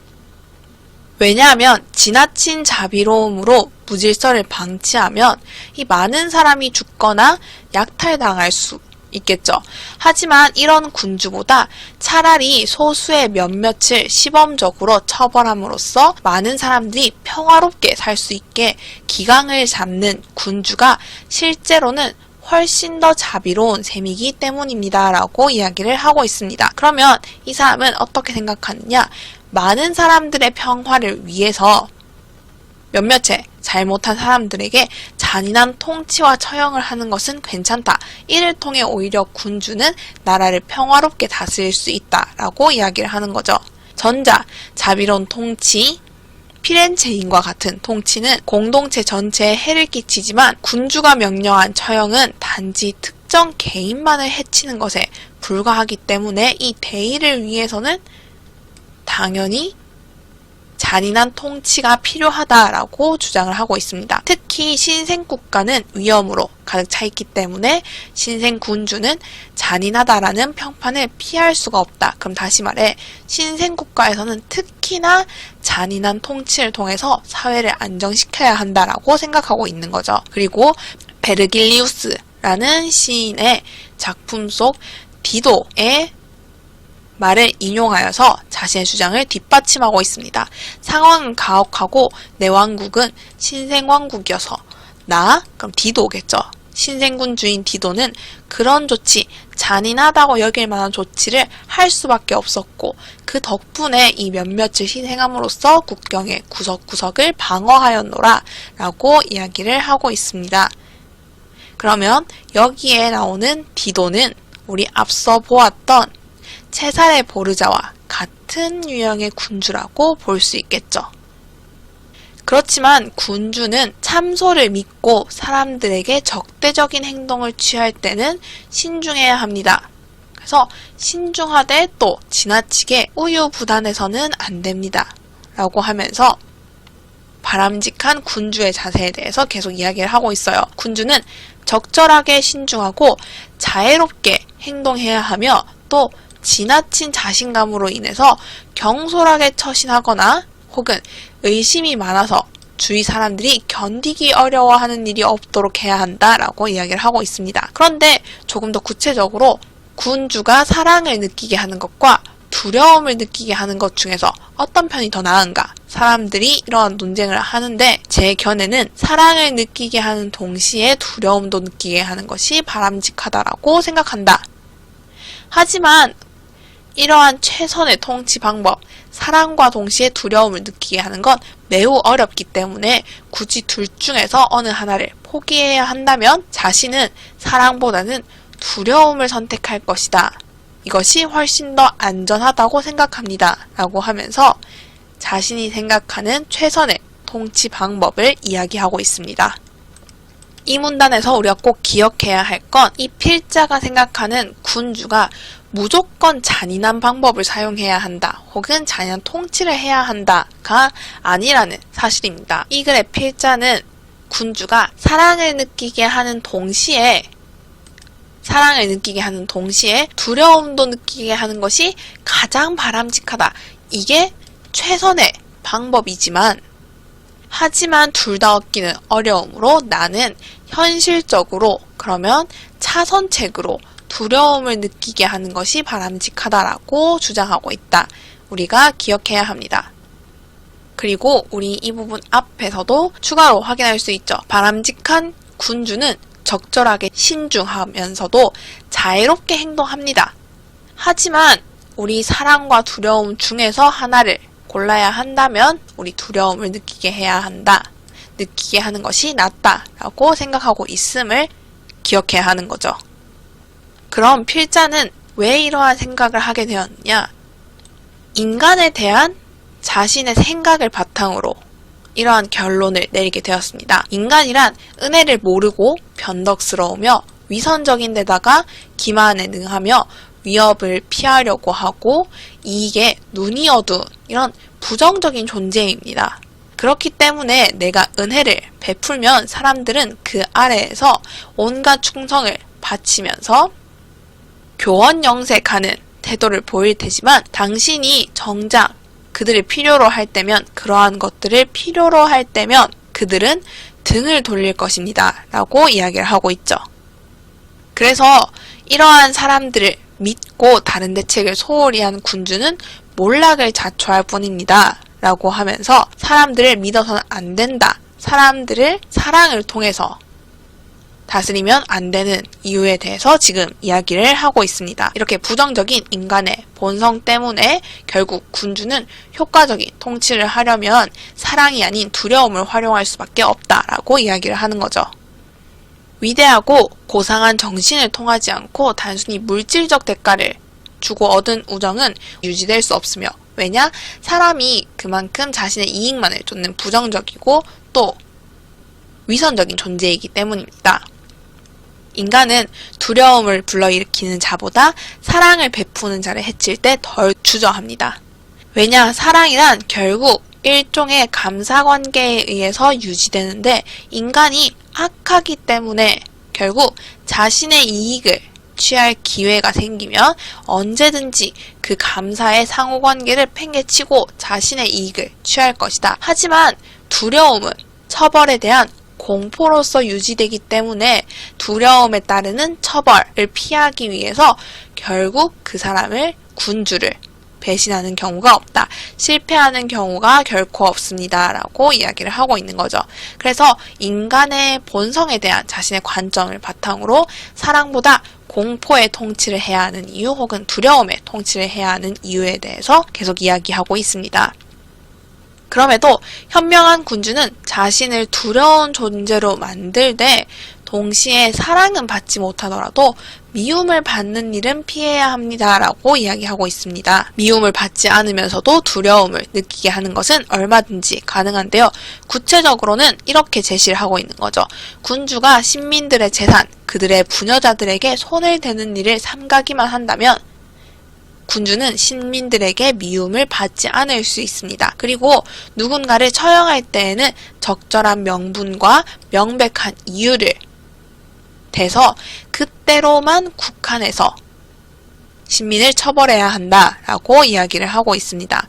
왜냐하면 지나친 자비로움으로 무질서를 방치하면 이 많은 사람이 죽거나 약탈당할 수 있겠죠. 하지만 이런 군주보다 차라리 소수의 몇몇을 시범적으로 처벌함으로써 많은 사람들이 평화롭게 살 수 있게 기강을 잡는 군주가 실제로는 훨씬 더 자비로운 셈이기 때문입니다. 라고 이야기를 하고 있습니다. 그러면 이 사람은 어떻게 생각하느냐? 많은 사람들의 평화를 위해서 몇몇의 잘못한 사람들에게 잔인한 통치와 처형을 하는 것은 괜찮다. 이를 통해 오히려 군주는 나라를 평화롭게 다스릴 수 있다라고 이야기를 하는 거죠. 전자, 자비로운 통치, 피렌체인과 같은 통치는 공동체 전체에 해를 끼치지만 군주가 명령한 처형은 단지 특정 개인만을 해치는 것에 불과하기 때문에 이 대의를 위해서는 당연히 잔인한 통치가 필요하다라고 주장을 하고 있습니다. 특히 신생국가는 위험으로 가득 차 있기 때문에 신생군주는 잔인하다라는 평판을 피할 수가 없다. 그럼 다시 말해 신생국가에서는 특히나 잔인한 통치를 통해서 사회를 안정시켜야 한다라고 생각하고 있는 거죠. 그리고 베르길리우스라는 시인의 작품 속 디도의 말을 인용하여서 자신의 주장을 뒷받침하고 있습니다. 상황은 가혹하고 내 왕국은 신생왕국이어서 그럼 디도겠죠. 신생군주인 디도는 그런 조치, 잔인하다고 여길 만한 조치를 할 수밖에 없었고 그 덕분에 이 몇몇을 희생함으로써 국경의 구석구석을 방어하였노라 라고 이야기를 하고 있습니다. 그러면 여기에 나오는 디도는 우리 앞서 보았던 체사레 보르자와 같은 유형의 군주라고 볼 수 있겠죠. 그렇지만 군주는 참소를 믿고 사람들에게 적대적인 행동을 취할 때는 신중해야 합니다. 그래서 신중하되 또 지나치게 우유부단해서는 안 됩니다. 라고 하면서 바람직한 군주의 자세에 대해서 계속 이야기를 하고 있어요. 군주는 적절하게 신중하고 자애롭게 행동해야 하며 또 지나친 자신감으로 인해서 경솔하게 처신하거나 혹은 의심이 많아서 주위 사람들이 견디기 어려워하는 일이 없도록 해야 한다라고 이야기를 하고 있습니다. 그런데 조금 더 구체적으로 군주가 사랑을 느끼게 하는 것과 두려움을 느끼게 하는 것 중에서 어떤 편이 더 나은가? 사람들이 이러한 논쟁을 하는데 제 견해는 사랑을 느끼게 하는 동시에 두려움도 느끼게 하는 것이 바람직하다라고 생각한다. 하지만 이러한 최선의 통치 방법, 사랑과 동시에 두려움을 느끼게 하는 건 매우 어렵기 때문에 굳이 둘 중에서 어느 하나를 포기해야 한다면 자신은 사랑보다는 두려움을 선택할 것이다. 이것이 훨씬 더 안전하다고 생각합니다. 라고 하면서 자신이 생각하는 최선의 통치 방법을 이야기하고 있습니다. 이 문단에서 우리가 꼭 기억해야 할 건 이 필자가 생각하는 군주가 무조건 잔인한 방법을 사용해야 한다 혹은 잔인한 통치를 해야 한다가 아니라는 사실입니다. 이 글의 필자는 군주가 사랑을 느끼게 하는 동시에 두려움도 느끼게 하는 것이 가장 바람직하다. 이게 최선의 방법이지만 하지만 둘 다 얻기는 어려우므로 나는 현실적으로 그러면 차선책으로 두려움을 느끼게 하는 것이 바람직하다라고 주장하고 있다. 우리가 기억해야 합니다. 그리고 우리 이 부분 앞에서도 추가로 확인할 수 있죠. 바람직한 군주는 적절하게 신중하면서도 자애롭게 행동합니다. 하지만 우리 사랑과 두려움 중에서 하나를 골라야 한다면 우리 두려움을 느끼게 해야 한다. 느끼게 하는 것이 낫다라고 생각하고 있음을 기억해야 하는 거죠. 그럼 필자는 왜 이러한 생각을 하게 되었느냐? 인간에 대한 자신의 생각을 바탕으로 이러한 결론을 내리게 되었습니다. 인간이란 은혜를 모르고 변덕스러우며 위선적인 데다가 기만에 능하며 위협을 피하려고 하고 이익에 눈이 어두운 이런 부정적인 존재입니다. 그렇기 때문에 내가 은혜를 베풀면 사람들은 그 아래에서 온갖 충성을 바치면서 교원영색하는 태도를 보일 테지만 당신이 정작 그들을 필요로 할 때면, 그러한 것들을 필요로 할 때면 그들은 등을 돌릴 것입니다. 라고 이야기를 하고 있죠. 그래서 이러한 사람들을 믿고 다른 대책을 소홀히 한 군주는 몰락을 자초할 뿐입니다. 라고 하면서 사람들을 믿어서는 안 된다. 사람들을 사랑을 통해서 다스리면 안 되는 이유에 대해서 지금 이야기를 하고 있습니다. 이렇게 부정적인 인간의 본성 때문에 결국 군주는 효과적인 통치를 하려면 사랑이 아닌 두려움을 활용할 수밖에 없다라고 이야기를 하는 거죠. 위대하고 고상한 정신을 통하지 않고 단순히 물질적 대가를 주고 얻은 우정은 유지될 수 없으며, 왜냐? 사람이 그만큼 자신의 이익만을 쫓는 부정적이고 또 위선적인 존재이기 때문입니다. 인간은 두려움을 불러일으키는 자보다 사랑을 베푸는 자를 해칠 때 덜 주저합니다. 왜냐? 사랑이란 결국 일종의 감사관계에 의해서 유지되는데, 인간이 악하기 때문에 결국 자신의 이익을 취할 기회가 생기면 언제든지 그 감사의 상호관계를 팽개치고 자신의 이익을 취할 것이다. 하지만 두려움은 처벌에 대한 공포로서 유지되기 때문에 두려움에 따르는 처벌을 피하기 위해서 결국 그 사람을, 군주를 배신하는 경우가 없다. 실패하는 경우가 결코 없습니다. 라고 이야기를 하고 있는 거죠. 그래서 인간의 본성에 대한 자신의 관점을 바탕으로 사랑보다 공포의 통치를 해야 하는 이유, 혹은 두려움의 통치를 해야 하는 이유에 대해서 계속 이야기하고 있습니다. 그럼에도 현명한 군주는 자신을 두려운 존재로 만들되 동시에 사랑은 받지 못하더라도 미움을 받는 일은 피해야 합니다. 라고 이야기하고 있습니다. 미움을 받지 않으면서도 두려움을 느끼게 하는 것은 얼마든지 가능한데요. 구체적으로는 이렇게 제시를 하고 있는 거죠. 군주가 신민들의 재산, 그들의 부녀자들에게 손을 대는 일을 삼가기만 한다면 군주는 신민들에게 미움을 받지 않을 수 있습니다. 그리고 누군가를 처형할 때에는 적절한 명분과 명백한 이유를 대서 그때로만 국한해서 신민을 처벌해야 한다라고 이야기를 하고 있습니다.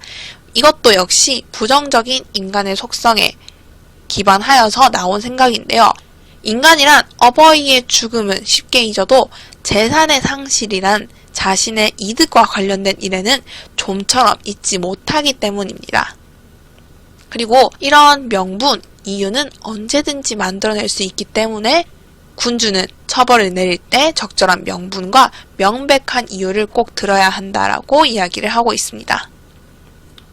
이것도 역시 부정적인 인간의 속성에 기반하여서 나온 생각인데요. 인간이란 어버이의 죽음은 쉽게 잊어도 재산의 상실이란 자신의 이득과 관련된 일에는 좀처럼 잊지 못하기 때문입니다. 그리고 이런 명분, 이유는 언제든지 만들어낼 수 있기 때문에 군주는 처벌을 내릴 때 적절한 명분과 명백한 이유를 꼭 들어야 한다라고 이야기를 하고 있습니다.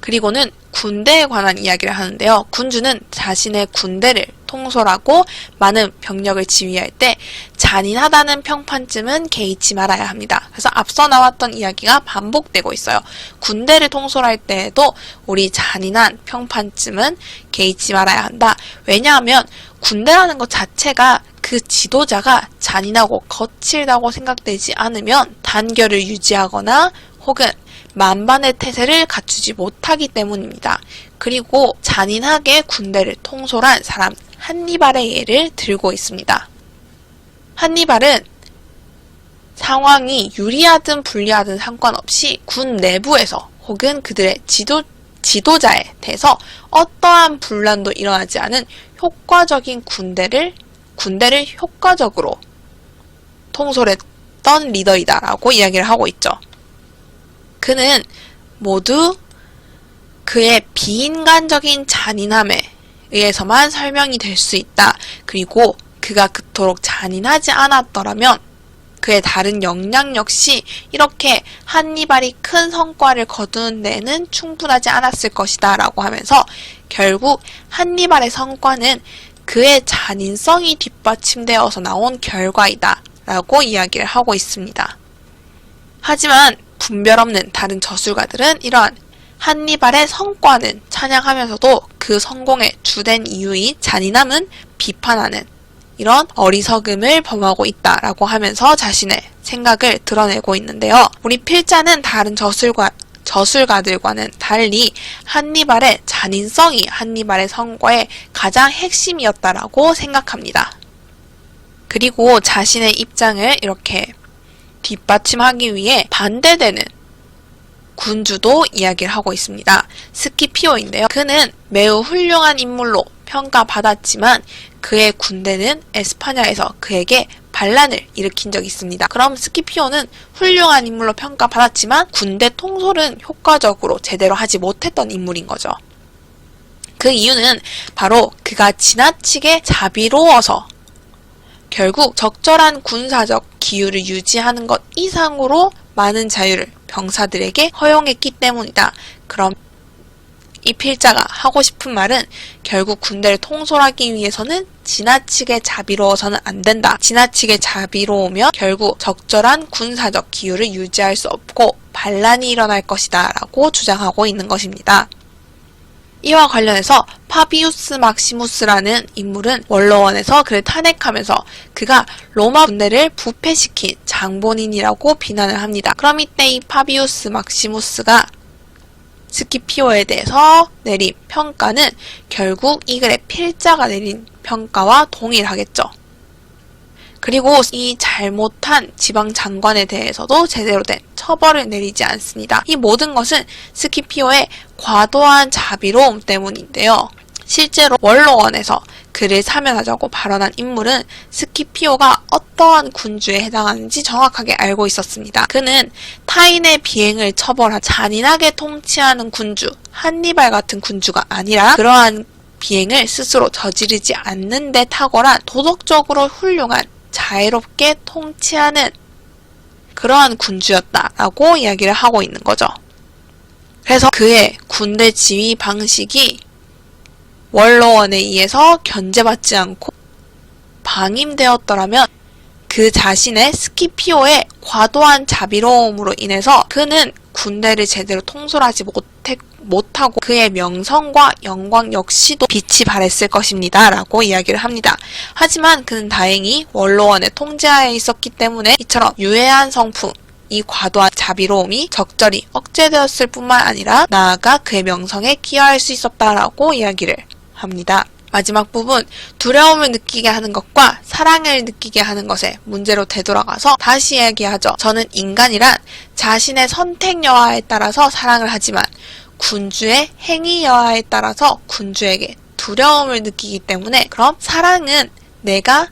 그리고는 군대에 관한 이야기를 하는데요. 군주는 자신의 군대를 통솔하고 많은 병력을 지휘할 때 잔인하다는 평판쯤은 개의치 말아야 합니다. 그래서 앞서 나왔던 이야기가 반복되고 있어요. 군대를 통솔할 때에도 우리 잔인한 평판쯤은 개의치 말아야 한다. 왜냐하면 군대라는 것 자체가 그 지도자가 잔인하고 거칠다고 생각되지 않으면 단결을 유지하거나 혹은 만반의 태세를 갖추지 못하기 때문입니다. 그리고 잔인하게 군대를 통솔한 사람 한니발의 예를 들고 있습니다. 한니발은 상황이 유리하든 불리하든 상관없이 군 내부에서 혹은 그들의 지도자에 대해서 어떠한 분란도 일어나지 않은 효과적인 군대를 효과적으로 통솔했던 리더이다라고 이야기를 하고 있죠. 그는 모두 그의 비인간적인 잔인함에 의해서만 설명이 될 수 있다. 그리고 그가 그토록 잔인하지 않았더라면 그의 다른 역량 역시 이렇게 한니발이 큰 성과를 거두는 데에는 충분하지 않았을 것이다 라고 하면서 결국 한니발의 성과는 그의 잔인성이 뒷받침되어서 나온 결과이다 라고 이야기를 하고 있습니다. 하지만 분별 없는 다른 저술가들은 이러한 한니발의 성과는 찬양하면서도 그 성공의 주된 이유인 잔인함은 비판하는 이런 어리석음을 범하고 있다라고 하면서 자신의 생각을 드러내고 있는데요. 우리 필자는 다른 저술가들과는 달리 한니발의 잔인성이 한니발의 성과의 가장 핵심이었다라고 생각합니다. 그리고 자신의 입장을 이렇게 뒷받침하기 위해 반대되는 군주도 이야기를 하고 있습니다. 스키피오인데요. 그는 매우 훌륭한 인물로 평가받았지만 그의 군대는 에스파냐에서 그에게 반란을 일으킨 적이 있습니다. 그럼 스키피오는 훌륭한 인물로 평가받았지만 군대 통솔은 효과적으로 제대로 하지 못했던 인물인 거죠. 그 이유는 바로 그가 지나치게 자비로워서 결국 적절한 군사적 기율을 유지하는 것 이상으로 많은 자유를 병사들에게 허용했기 때문이다. 그럼 이 필자가 하고 싶은 말은 결국 군대를 통솔하기 위해서는 지나치게 자비로워서는 안 된다. 지나치게 자비로우면 결국 적절한 군사적 기율을 유지할 수 없고 반란이 일어날 것이다 라고 주장하고 있는 것입니다. 이와 관련해서 파비우스 막시무스라는 인물은 원로원에서 그를 탄핵하면서 그가 로마 군대를 부패시킨 장본인이라고 비난을 합니다. 그럼 이때 이 파비우스 막시무스가 스키피오에 대해서 내린 평가는 결국 이 글의 필자가 내린 평가와 동일하겠죠. 그리고 이 잘못한 지방장관에 대해서도 제대로 된 처벌을 내리지 않습니다. 이 모든 것은 스키피오의 과도한 자비로움 때문인데요. 실제로 원로원에서 그를 사면하자고 발언한 인물은 스키피오가 어떠한 군주에 해당하는지 정확하게 알고 있었습니다. 그는 타인의 비행을 처벌한 잔인하게 통치하는 군주, 한니발 같은 군주가 아니라 그러한 비행을 스스로 저지르지 않는 데 탁월한 도덕적으로 훌륭한 자유롭게 통치하는 그러한 군주였다라고 이야기를 하고 있는 거죠. 그래서 그의 군대 지휘 방식이 원로원에 의해서 견제받지 않고 방임되었더라면 그 자신의 스키피오의 과도한 자비로움으로 인해서 그는 군대를 제대로 통솔하지 못하고 그의 명성과 영광 역시도 빛이 발했을 것입니다 라고 이야기를 합니다. 하지만 그는 다행히 원로원의 통제하에 있었기 때문에 이처럼 유해한 성품, 이 과도한 자비로움이 적절히 억제되었을 뿐만 아니라 나아가 그의 명성에 기여할 수 있었다라고 이야기를 합니다. 마지막 부분, 두려움을 느끼게 하는 것과 사랑을 느끼게 하는 것에 문제로 되돌아가서 다시 이야기하죠. 저는 인간이란 자신의 선택 여하에 따라서 사랑을 하지만 군주의 행위 여하에 따라서 군주에게 두려움을 느끼기 때문에 그럼 사랑은 내가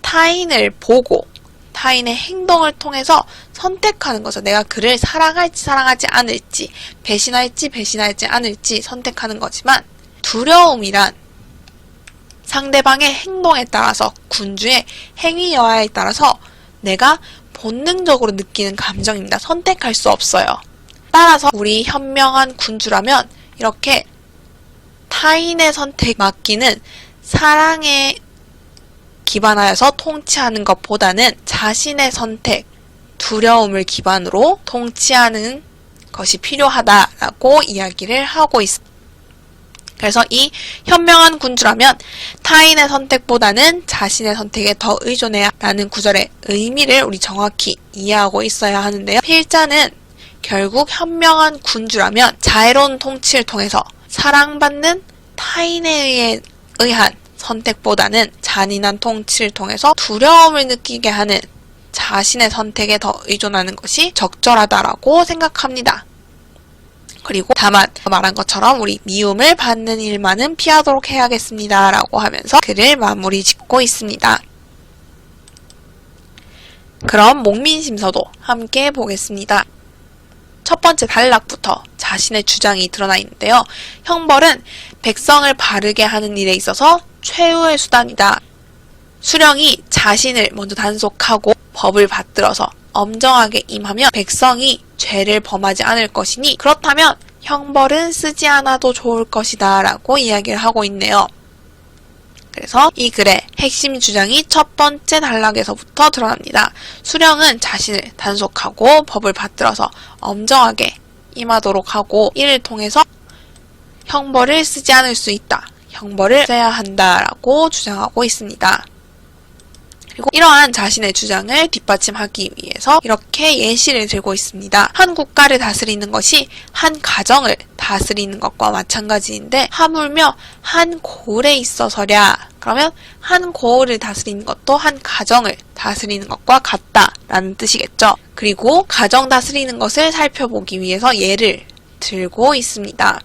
타인을 보고 타인의 행동을 통해서 선택하는 거죠. 내가 그를 사랑할지 사랑하지 않을지, 배신할지 배신하지 않을지 선택하는 거지만 두려움이란 상대방의 행동에 따라서 군주의 행위 여하에 따라서 내가 본능적으로 느끼는 감정입니다. 선택할 수 없어요. 따라서 우리 현명한 군주라면 이렇게 타인의 선택 맡기는 사랑에 기반하여서 통치하는 것보다는 자신의 선택, 두려움을 기반으로 통치하는 것이 필요하다라고 이야기를 하고 있습니다. 그래서 이 현명한 군주라면 타인의 선택보다는 자신의 선택에 더 의존해야 라는 구절의 의미를 우리 정확히 이해하고 있어야 하는데요. 필자는 결국 현명한 군주라면 자애로운 통치를 통해서 사랑받는 타인에 의한 선택보다는 잔인한 통치를 통해서 두려움을 느끼게 하는 자신의 선택에 더 의존하는 것이 적절하다라고 생각합니다. 그리고 다만 말한 것처럼 우리 미움을 받는 일만은 피하도록 해야겠습니다 라고 하면서 글을 마무리 짓고 있습니다. 그럼 목민심서도 함께 보겠습니다. 첫 번째 단락부터 자신의 주장이 드러나 있는데요. 형벌은 백성을 바르게 하는 일에 있어서 최후의 수단이다. 수령이 자신을 먼저 단속하고 법을 받들어서 엄정하게 임하면 백성이 죄를 범하지 않을 것이니 그렇다면 형벌은 쓰지 않아도 좋을 것이다 라고 이야기를 하고 있네요. 그래서 이 글의 핵심 주장이 첫 번째 단락에서부터 드러납니다. 수령은 자신을 단속하고 법을 받들어서 엄정하게 임하도록 하고 이를 통해서 형벌을 쓰지 않을 수 있다. 형벌을 써야 한다라고 주장하고 있습니다. 그리고 이러한 자신의 주장을 뒷받침하기 위해서 이렇게 예시를 들고 있습니다. 한 국가를 다스리는 것이 한 가정을 다스리는 것과 마찬가지인데 하물며 한 고을에 있어서랴. 그러면 한 고을을 다스리는 것도 한 가정을 다스리는 것과 같다라는 뜻이겠죠. 그리고 가정 다스리는 것을 살펴보기 위해서 예를 들고 있습니다.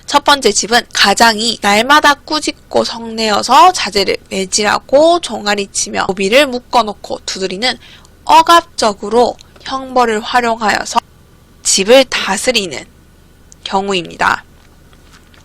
첫 번째 집은 가장이 날마다 꾸짖고 성내어서 자재를 매질하고 종아리치며 노비를 묶어놓고 두드리는 억압적으로 형벌을 활용하여서 집을 다스리는 경우입니다.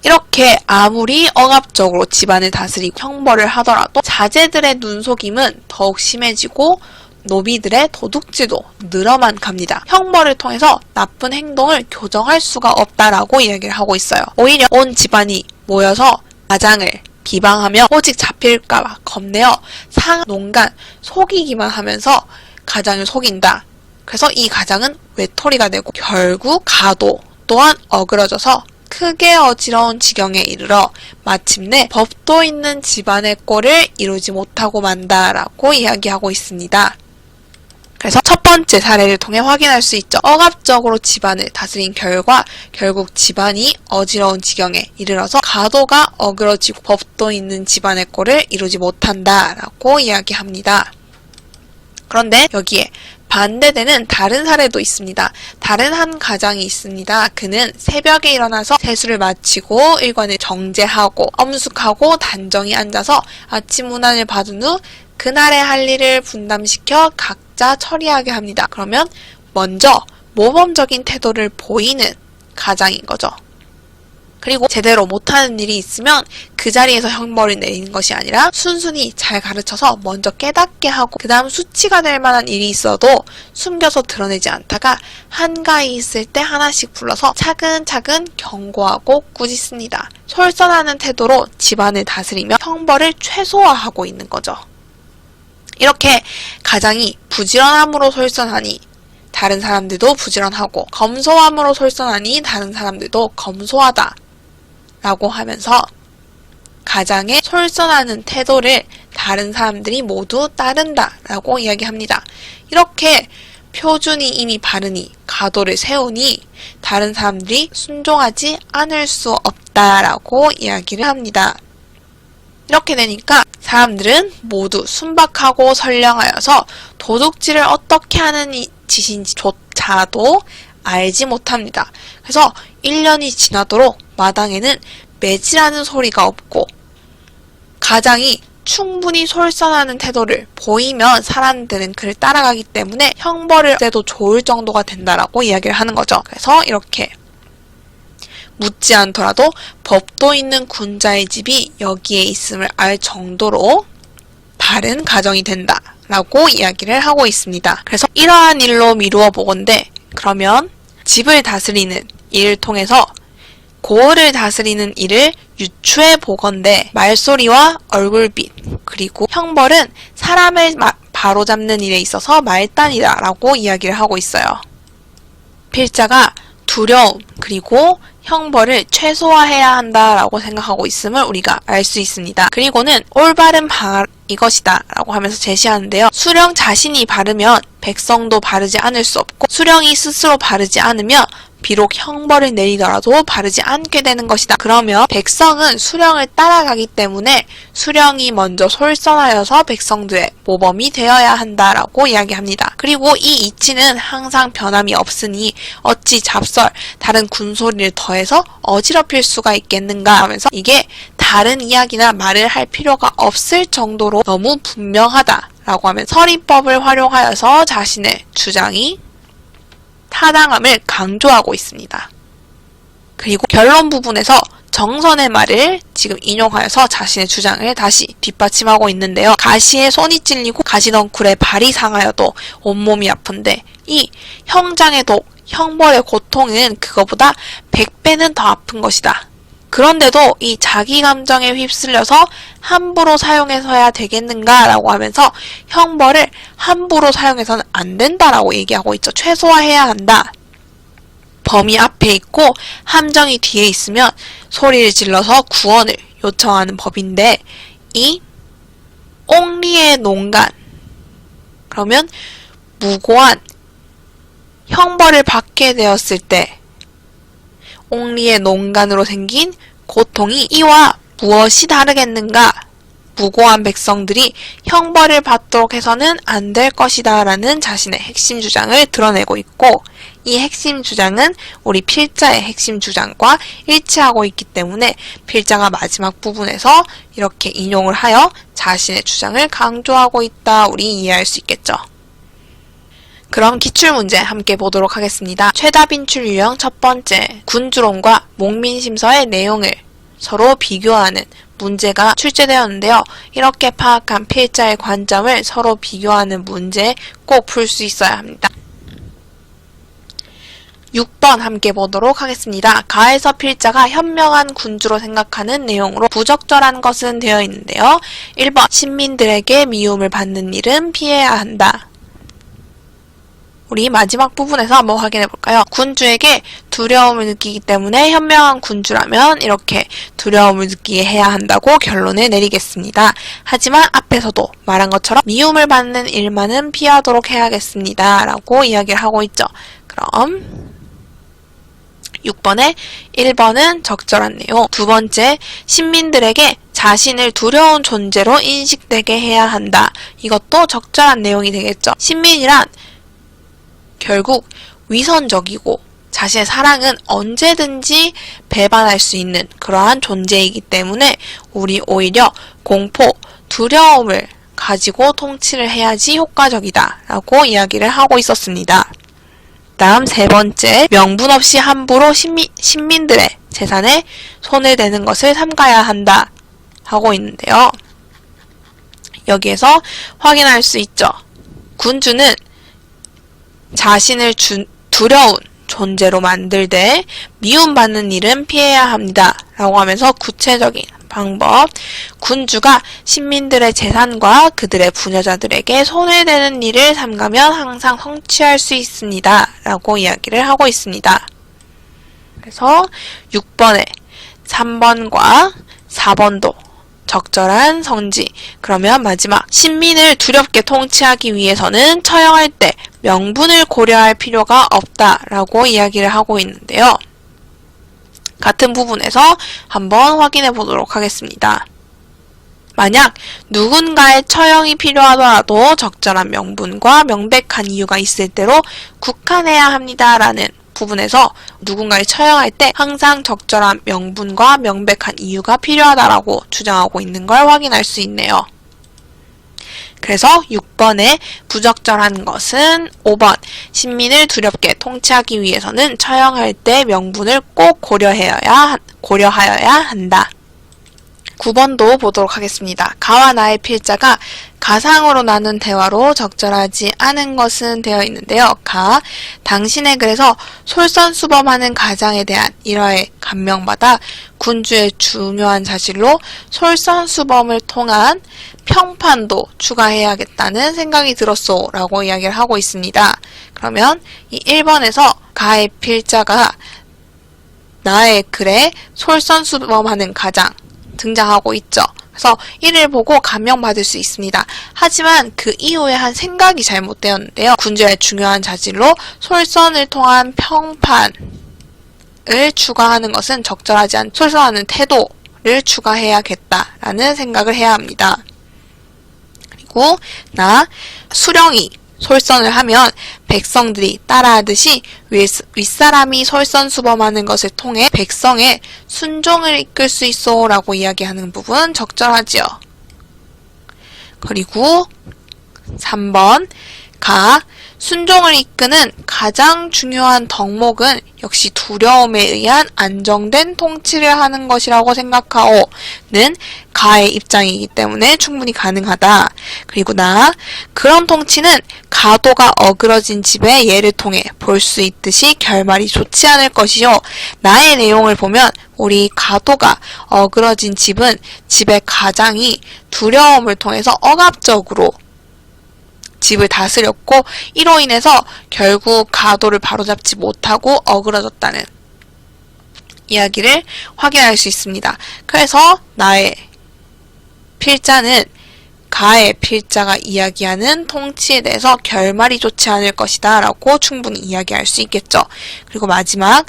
이렇게 아무리 억압적으로 집안을 다스리고 형벌을 하더라도 자제들의 눈속임은 더욱 심해지고 노비들의 도둑질도 늘어만 갑니다. 형벌을 통해서 나쁜 행동을 교정할 수가 없다라고 이야기를 하고 있어요. 오히려 온 집안이 모여서 가장을 비방하며 오직 잡힐까봐 겁내어 상농간 속이기만 하면서 가장을 속인다. 그래서 이 가장은 외톨이가 되고 결국 가도 또한 어그러져서 크게 어지러운 지경에 이르러 마침내 법도 있는 집안의 꼴을 이루지 못하고 만다라고 이야기하고 있습니다. 그래서 첫 번째 사례를 통해 확인할 수 있죠. 억압적으로 집안을 다스린 결과 결국 집안이 어지러운 지경에 이르러서 가도가 어그러지고 법도 있는 집안의 꼴을 이루지 못한다라고 이야기합니다. 그런데 여기에 반대되는 다른 사례도 있습니다. 다른 한 가장이 있습니다. 그는 새벽에 일어나서 세수를 마치고 일관을 정제하고 엄숙하고 단정히 앉아서 아침 문안을 받은 후 그날의 할 일을 분담시켜 각자 처리하게 합니다. 그러면 먼저 모범적인 태도를 보이는 가장인 거죠. 그리고 제대로 못하는 일이 있으면 그 자리에서 형벌을 내리는 것이 아니라 순순히 잘 가르쳐서 먼저 깨닫게 하고 그 다음 수치가 될 만한 일이 있어도 숨겨서 드러내지 않다가 한가히 있을 때 하나씩 불러서 차근차근 경고하고 꾸짖습니다. 솔선하는 태도로 집안을 다스리며 형벌을 최소화하고 있는 거죠. 이렇게 가장이 부지런함으로 솔선하니 다른 사람들도 부지런하고 검소함으로 솔선하니 다른 사람들도 검소하다 라고 하면서 가장의 솔선하는 태도를 다른 사람들이 모두 따른다 라고 이야기합니다. 이렇게 표준이 이미 바르니 가도를 세우니 다른 사람들이 순종하지 않을 수 없다라고 이야기를 합니다. 이렇게 되니까 사람들은 모두 순박하고 선량하여서 도둑질을 어떻게 하는 짓인지조차도 알지 못합니다. 그래서 1년이 지나도록 마당에는 매질하는 소리가 없고 가장이 충분히 솔선하는 태도를 보이면 사람들은 그를 따라가기 때문에 형벌을 해도 좋을 정도가 된다라고 이야기를 하는 거죠. 그래서 이렇게 묻지 않더라도 법도 있는 군자의 집이 여기에 있음을 알 정도로 바른 가정이 된다라고 이야기를 하고 있습니다. 그래서 이러한 일로 미루어 보건대 그러면 집을 다스리는 일을 통해서 고을을 다스리는 일을 유추해 보건대 말소리와 얼굴빛 그리고 형벌은 사람을 바로잡는 일에 있어서 말단이다 라고 이야기를 하고 있어요. 필자가 두려움 그리고 형벌을 최소화해야 한다라고 생각하고 있음을 우리가 알 수 있습니다. 그리고는 올바른 이것이다 라고 하면서 제시하는데요. 수령 자신이 바르면 백성도 바르지 않을 수 없고 수령이 스스로 바르지 않으면 비록 형벌을 내리더라도 바르지 않게 되는 것이다. 그러면 백성은 수령을 따라가기 때문에 수령이 먼저 솔선하여서 백성들의 모범이 되어야 한다라고 이야기합니다. 그리고 이 이치는 항상 변함이 없으니 어찌 잡설 다른 군소리를 더해서 어지럽힐 수가 있겠는가 하면서 이게 다른 이야기나 말을 할 필요가 없을 정도로 너무 분명하다라고 하면 서리법을 활용하여서 자신의 주장이 타당함을 강조하고 있습니다. 그리고 결론 부분에서 정선의 말을 지금 인용하여서 자신의 주장을 다시 뒷받침하고 있는데요. 가시에 손이 찔리고 가시덩굴에 발이 상하여도 온몸이 아픈데 이 형장의 독, 형벌의 고통은 그거보다 100배는 더 아픈 것이다. 그런데도 이 자기 감정에 휩쓸려서 함부로 사용해서야 되겠는가 라고 하면서 형벌을 함부로 사용해서는 안 된다라고 얘기하고 있죠. 최소화해야 한다. 범이 앞에 있고 함정이 뒤에 있으면 소리를 질러서 구원을 요청하는 법인데 이 옥리의 농간 그러면 무고한 형벌을 받게 되었을 때 옥리의 농간으로 생긴 고통이 이와 무엇이 다르겠는가 무고한 백성들이 형벌을 받도록 해서는 안 될 것이다 라는 자신의 핵심 주장을 드러내고 있고, 이 핵심 주장은 우리 필자의 핵심 주장과 일치하고 있기 때문에 필자가 마지막 부분에서 이렇게 인용을 하여 자신의 주장을 강조하고 있다, 우리 이해할 수 있겠죠. 그럼 기출문제 함께 보도록 하겠습니다. 최다빈출 유형 첫 번째, 군주론과 목민심서의 내용을 서로 비교하는 문제가 출제되었는데요. 이렇게 파악한 필자의 관점을 서로 비교하는 문제 꼭 풀 수 있어야 합니다. 6번 함께 보도록 하겠습니다. 가에서 필자가 현명한 군주로 생각하는 내용으로 부적절한 것은 되어 있는데요. 1번, 신민들에게 미움을 받는 일은 피해야 한다. 우리 마지막 부분에서 한번 확인해 볼까요? 군주에게 두려움을 느끼기 때문에 현명한 군주라면 이렇게 두려움을 느끼게 해야 한다고 결론을 내리겠습니다. 하지만 앞에서도 말한 것처럼 미움을 받는 일만은 피하도록 해야겠습니다 라고 이야기를 하고 있죠. 그럼 6번에 1번은 적절한 내용, 두 번째, 신민들에게 자신을 두려운 존재로 인식되게 해야 한다. 이것도 적절한 내용이 되겠죠. 신민이란 결국 위선적이고 자신의 사랑은 언제든지 배반할 수 있는 그러한 존재이기 때문에 우리 오히려 공포, 두려움을 가지고 통치를 해야지 효과적이다 라고 이야기를 하고 있었습니다. 다음 세 번째, 명분 없이 함부로 신민들의 재산에 손을 대는 것을 삼가야 한다 하고 있는데요. 여기에서 확인할 수 있죠. 군주는 자신을 두려운 존재로 만들되 미움받는 일은 피해야 합니다 라고 하면서 구체적인 방법, 군주가 신민들의 재산과 그들의 부녀자들에게 손을 대는 일을 삼가면 항상 성취할 수 있습니다 라고 이야기를 하고 있습니다. 그래서 6번에 3번과 4번도 적절한 성지. 그러면 마지막, 신민을 두렵게 통치하기 위해서는 처형할 때 명분을 고려할 필요가 없다라고 이야기를 하고 있는데요. 같은 부분에서 한번 확인해 보도록 하겠습니다. 만약 누군가의 처형이 필요하더라도 적절한 명분과 명백한 이유가 있을 대로 국한해야 합니다라는 부분에서 누군가를 처형할 때 항상 적절한 명분과 명백한 이유가 필요하다라고 주장하고 있는 걸 확인할 수 있네요. 그래서 6번에 부적절한 것은 5번, 신민을 두렵게 통치하기 위해서는 처형할 때 명분을 꼭 고려하여야 한다. 9번도 보도록 하겠습니다. 가와 나의 필자가 가상으로 나눈 대화로 적절하지 않은 것은 되어 있는데요. 가, 당신의 글에서 솔선수범하는 가장에 대한 일화에 감명받아 군주의 중요한 사실로 솔선수범을 통한 평판도 추가해야겠다는 생각이 들었소 라고 이야기를 하고 있습니다. 그러면 이 1번에서 가의 필자가 나의 글에 솔선수범하는 가장 등장하고 있죠. 그래서 이를 보고 감명받을 수 있습니다. 하지만 그 이후에 한 생각이 잘못되었는데요. 군주의 중요한 자질로 솔선을 통한 평판을 추가하는 것은 적절하지 않은 솔선하는 태도를 추가해야겠다라는 생각을 해야 합니다. 그리고 수령이 솔선을 하면 백성들이 따라하듯이 윗사람이 솔선수범하는 것을 통해 백성의 순종을 이끌 수 있어 라고 이야기하는 부분 적절하지요. 그리고 3번 순종을 이끄는 가장 중요한 덕목은 역시 두려움에 의한 안정된 통치를 하는 것이라고 생각하오는 가의 입장이기 때문에 충분히 가능하다. 그리고 그런 통치는 가도가 어그러진 집의 예를 통해 볼 수 있듯이 결말이 좋지 않을 것이요. 나의 내용을 보면 우리 가도가 어그러진 집의 가장이 두려움을 통해서 억압적으로 집을 다스렸고 이로 인해서 결국 가도를 바로잡지 못하고 어그러졌다는 이야기를 확인할 수 있습니다. 그래서 나의 필자는 가의 필자가 이야기하는 통치에 대해서 결말이 좋지 않을 것이다 라고 충분히 이야기할 수 있겠죠. 그리고 마지막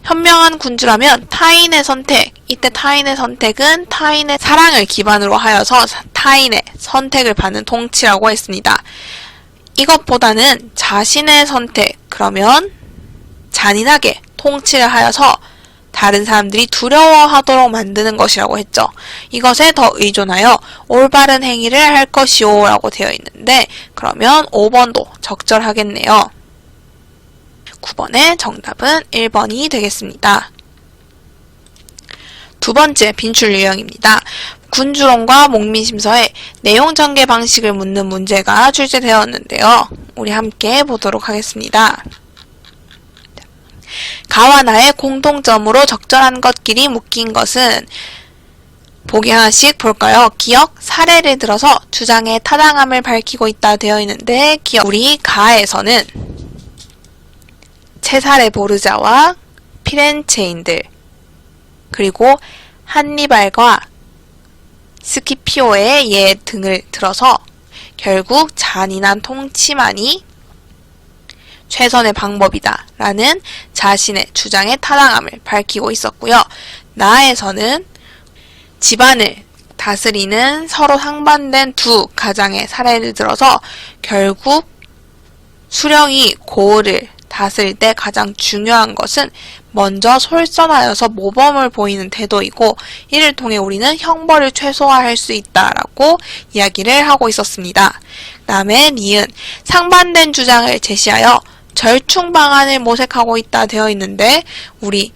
현명한 군주라면 타인의 선택, 이때 타인의 선택은 타인의 사랑을 기반으로 하여서 타인의 선택을 받는 통치라고 했습니다. 이것보다는 자신의 선택, 그러면 잔인하게 통치를 하여서 다른 사람들이 두려워하도록 만드는 것이라고 했죠. 이것에 더 의존하여 올바른 행위를 할 것이오 라고 되어 있는데 그러면 5번도 적절하겠네요. 9번의 정답은 1번이 되겠습니다. 두 번째 빈출 유형입니다. 군주론과 목민심서에 내용 전개 방식을 묻는 문제가 출제되었는데요. 우리 함께 보도록 하겠습니다. 가와 나의 공통점으로 적절한 것끼리 묶인 것은 보기 하나씩 볼까요? 기억, 사례를 들어서 주장의 타당함을 밝히고 있다 되어 있는데 우리 가에서는 체사레 보르자와 피렌체인들 그리고 한니발과 스키피오의 예 등을 들어서 결국 잔인한 통치만이 최선의 방법이다 라는 자신의 주장의 타당함을 밝히고 있었고요. 나에서는 집안을 다스리는 서로 상반된 두 가장의 사례를 들어서 결국 수령이 고을을 다스릴 때 가장 중요한 것은 먼저 솔선하여서 모범을 보이는 태도이고 이를 통해 우리는 형벌을 최소화할 수 있다라고 이야기를 하고 있었습니다. 그 다음에 니은 상반된 주장을 제시하여 절충 방안을 모색하고 있다 되어 있는데 우리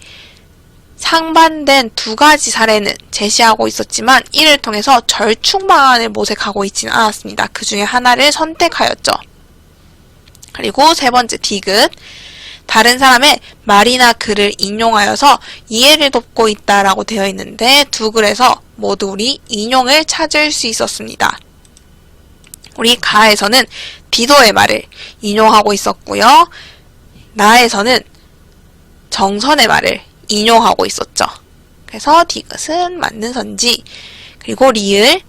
상반된 두 가지 사례는 제시하고 있었지만 이를 통해서 절충 방안을 모색하고 있지는 않았습니다. 그 중에 하나를 선택하였죠. 그리고 세 번째 디귿 다른 사람의 말이나 글을 인용하여서 이해를 돕고 있다라고 되어 있는데 두 글에서 모두 우리 인용을 찾을 수 있었습니다. 우리 가에서는 디도의 말을 인용하고 있었고요. 나에서는 정선의 말을 인용하고 있었죠. 그래서 디귿은 맞는 선지. 그리고 리을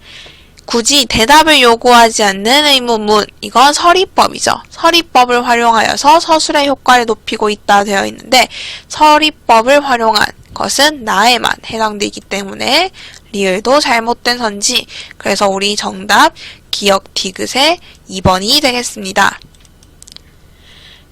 굳이 대답을 요구하지 않는 의문문 이건 서리법이죠. 서리법을 활용하여서 서술의 효과를 높이고 있다 되어 있는데 서리법을 활용한 것은 나에만 해당되기 때문에 리을도 잘못된 선지. 그래서 우리 정답 기억 디귿의 2번이 되겠습니다.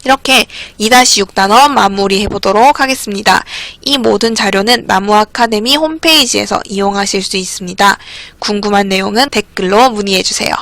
이렇게 2-6 단원 마무리해 보도록 하겠습니다. 이 모든 자료는 나무 아카데미 홈페이지에서 이용하실 수 있습니다. 궁금한 내용은 댓글로 문의해 주세요.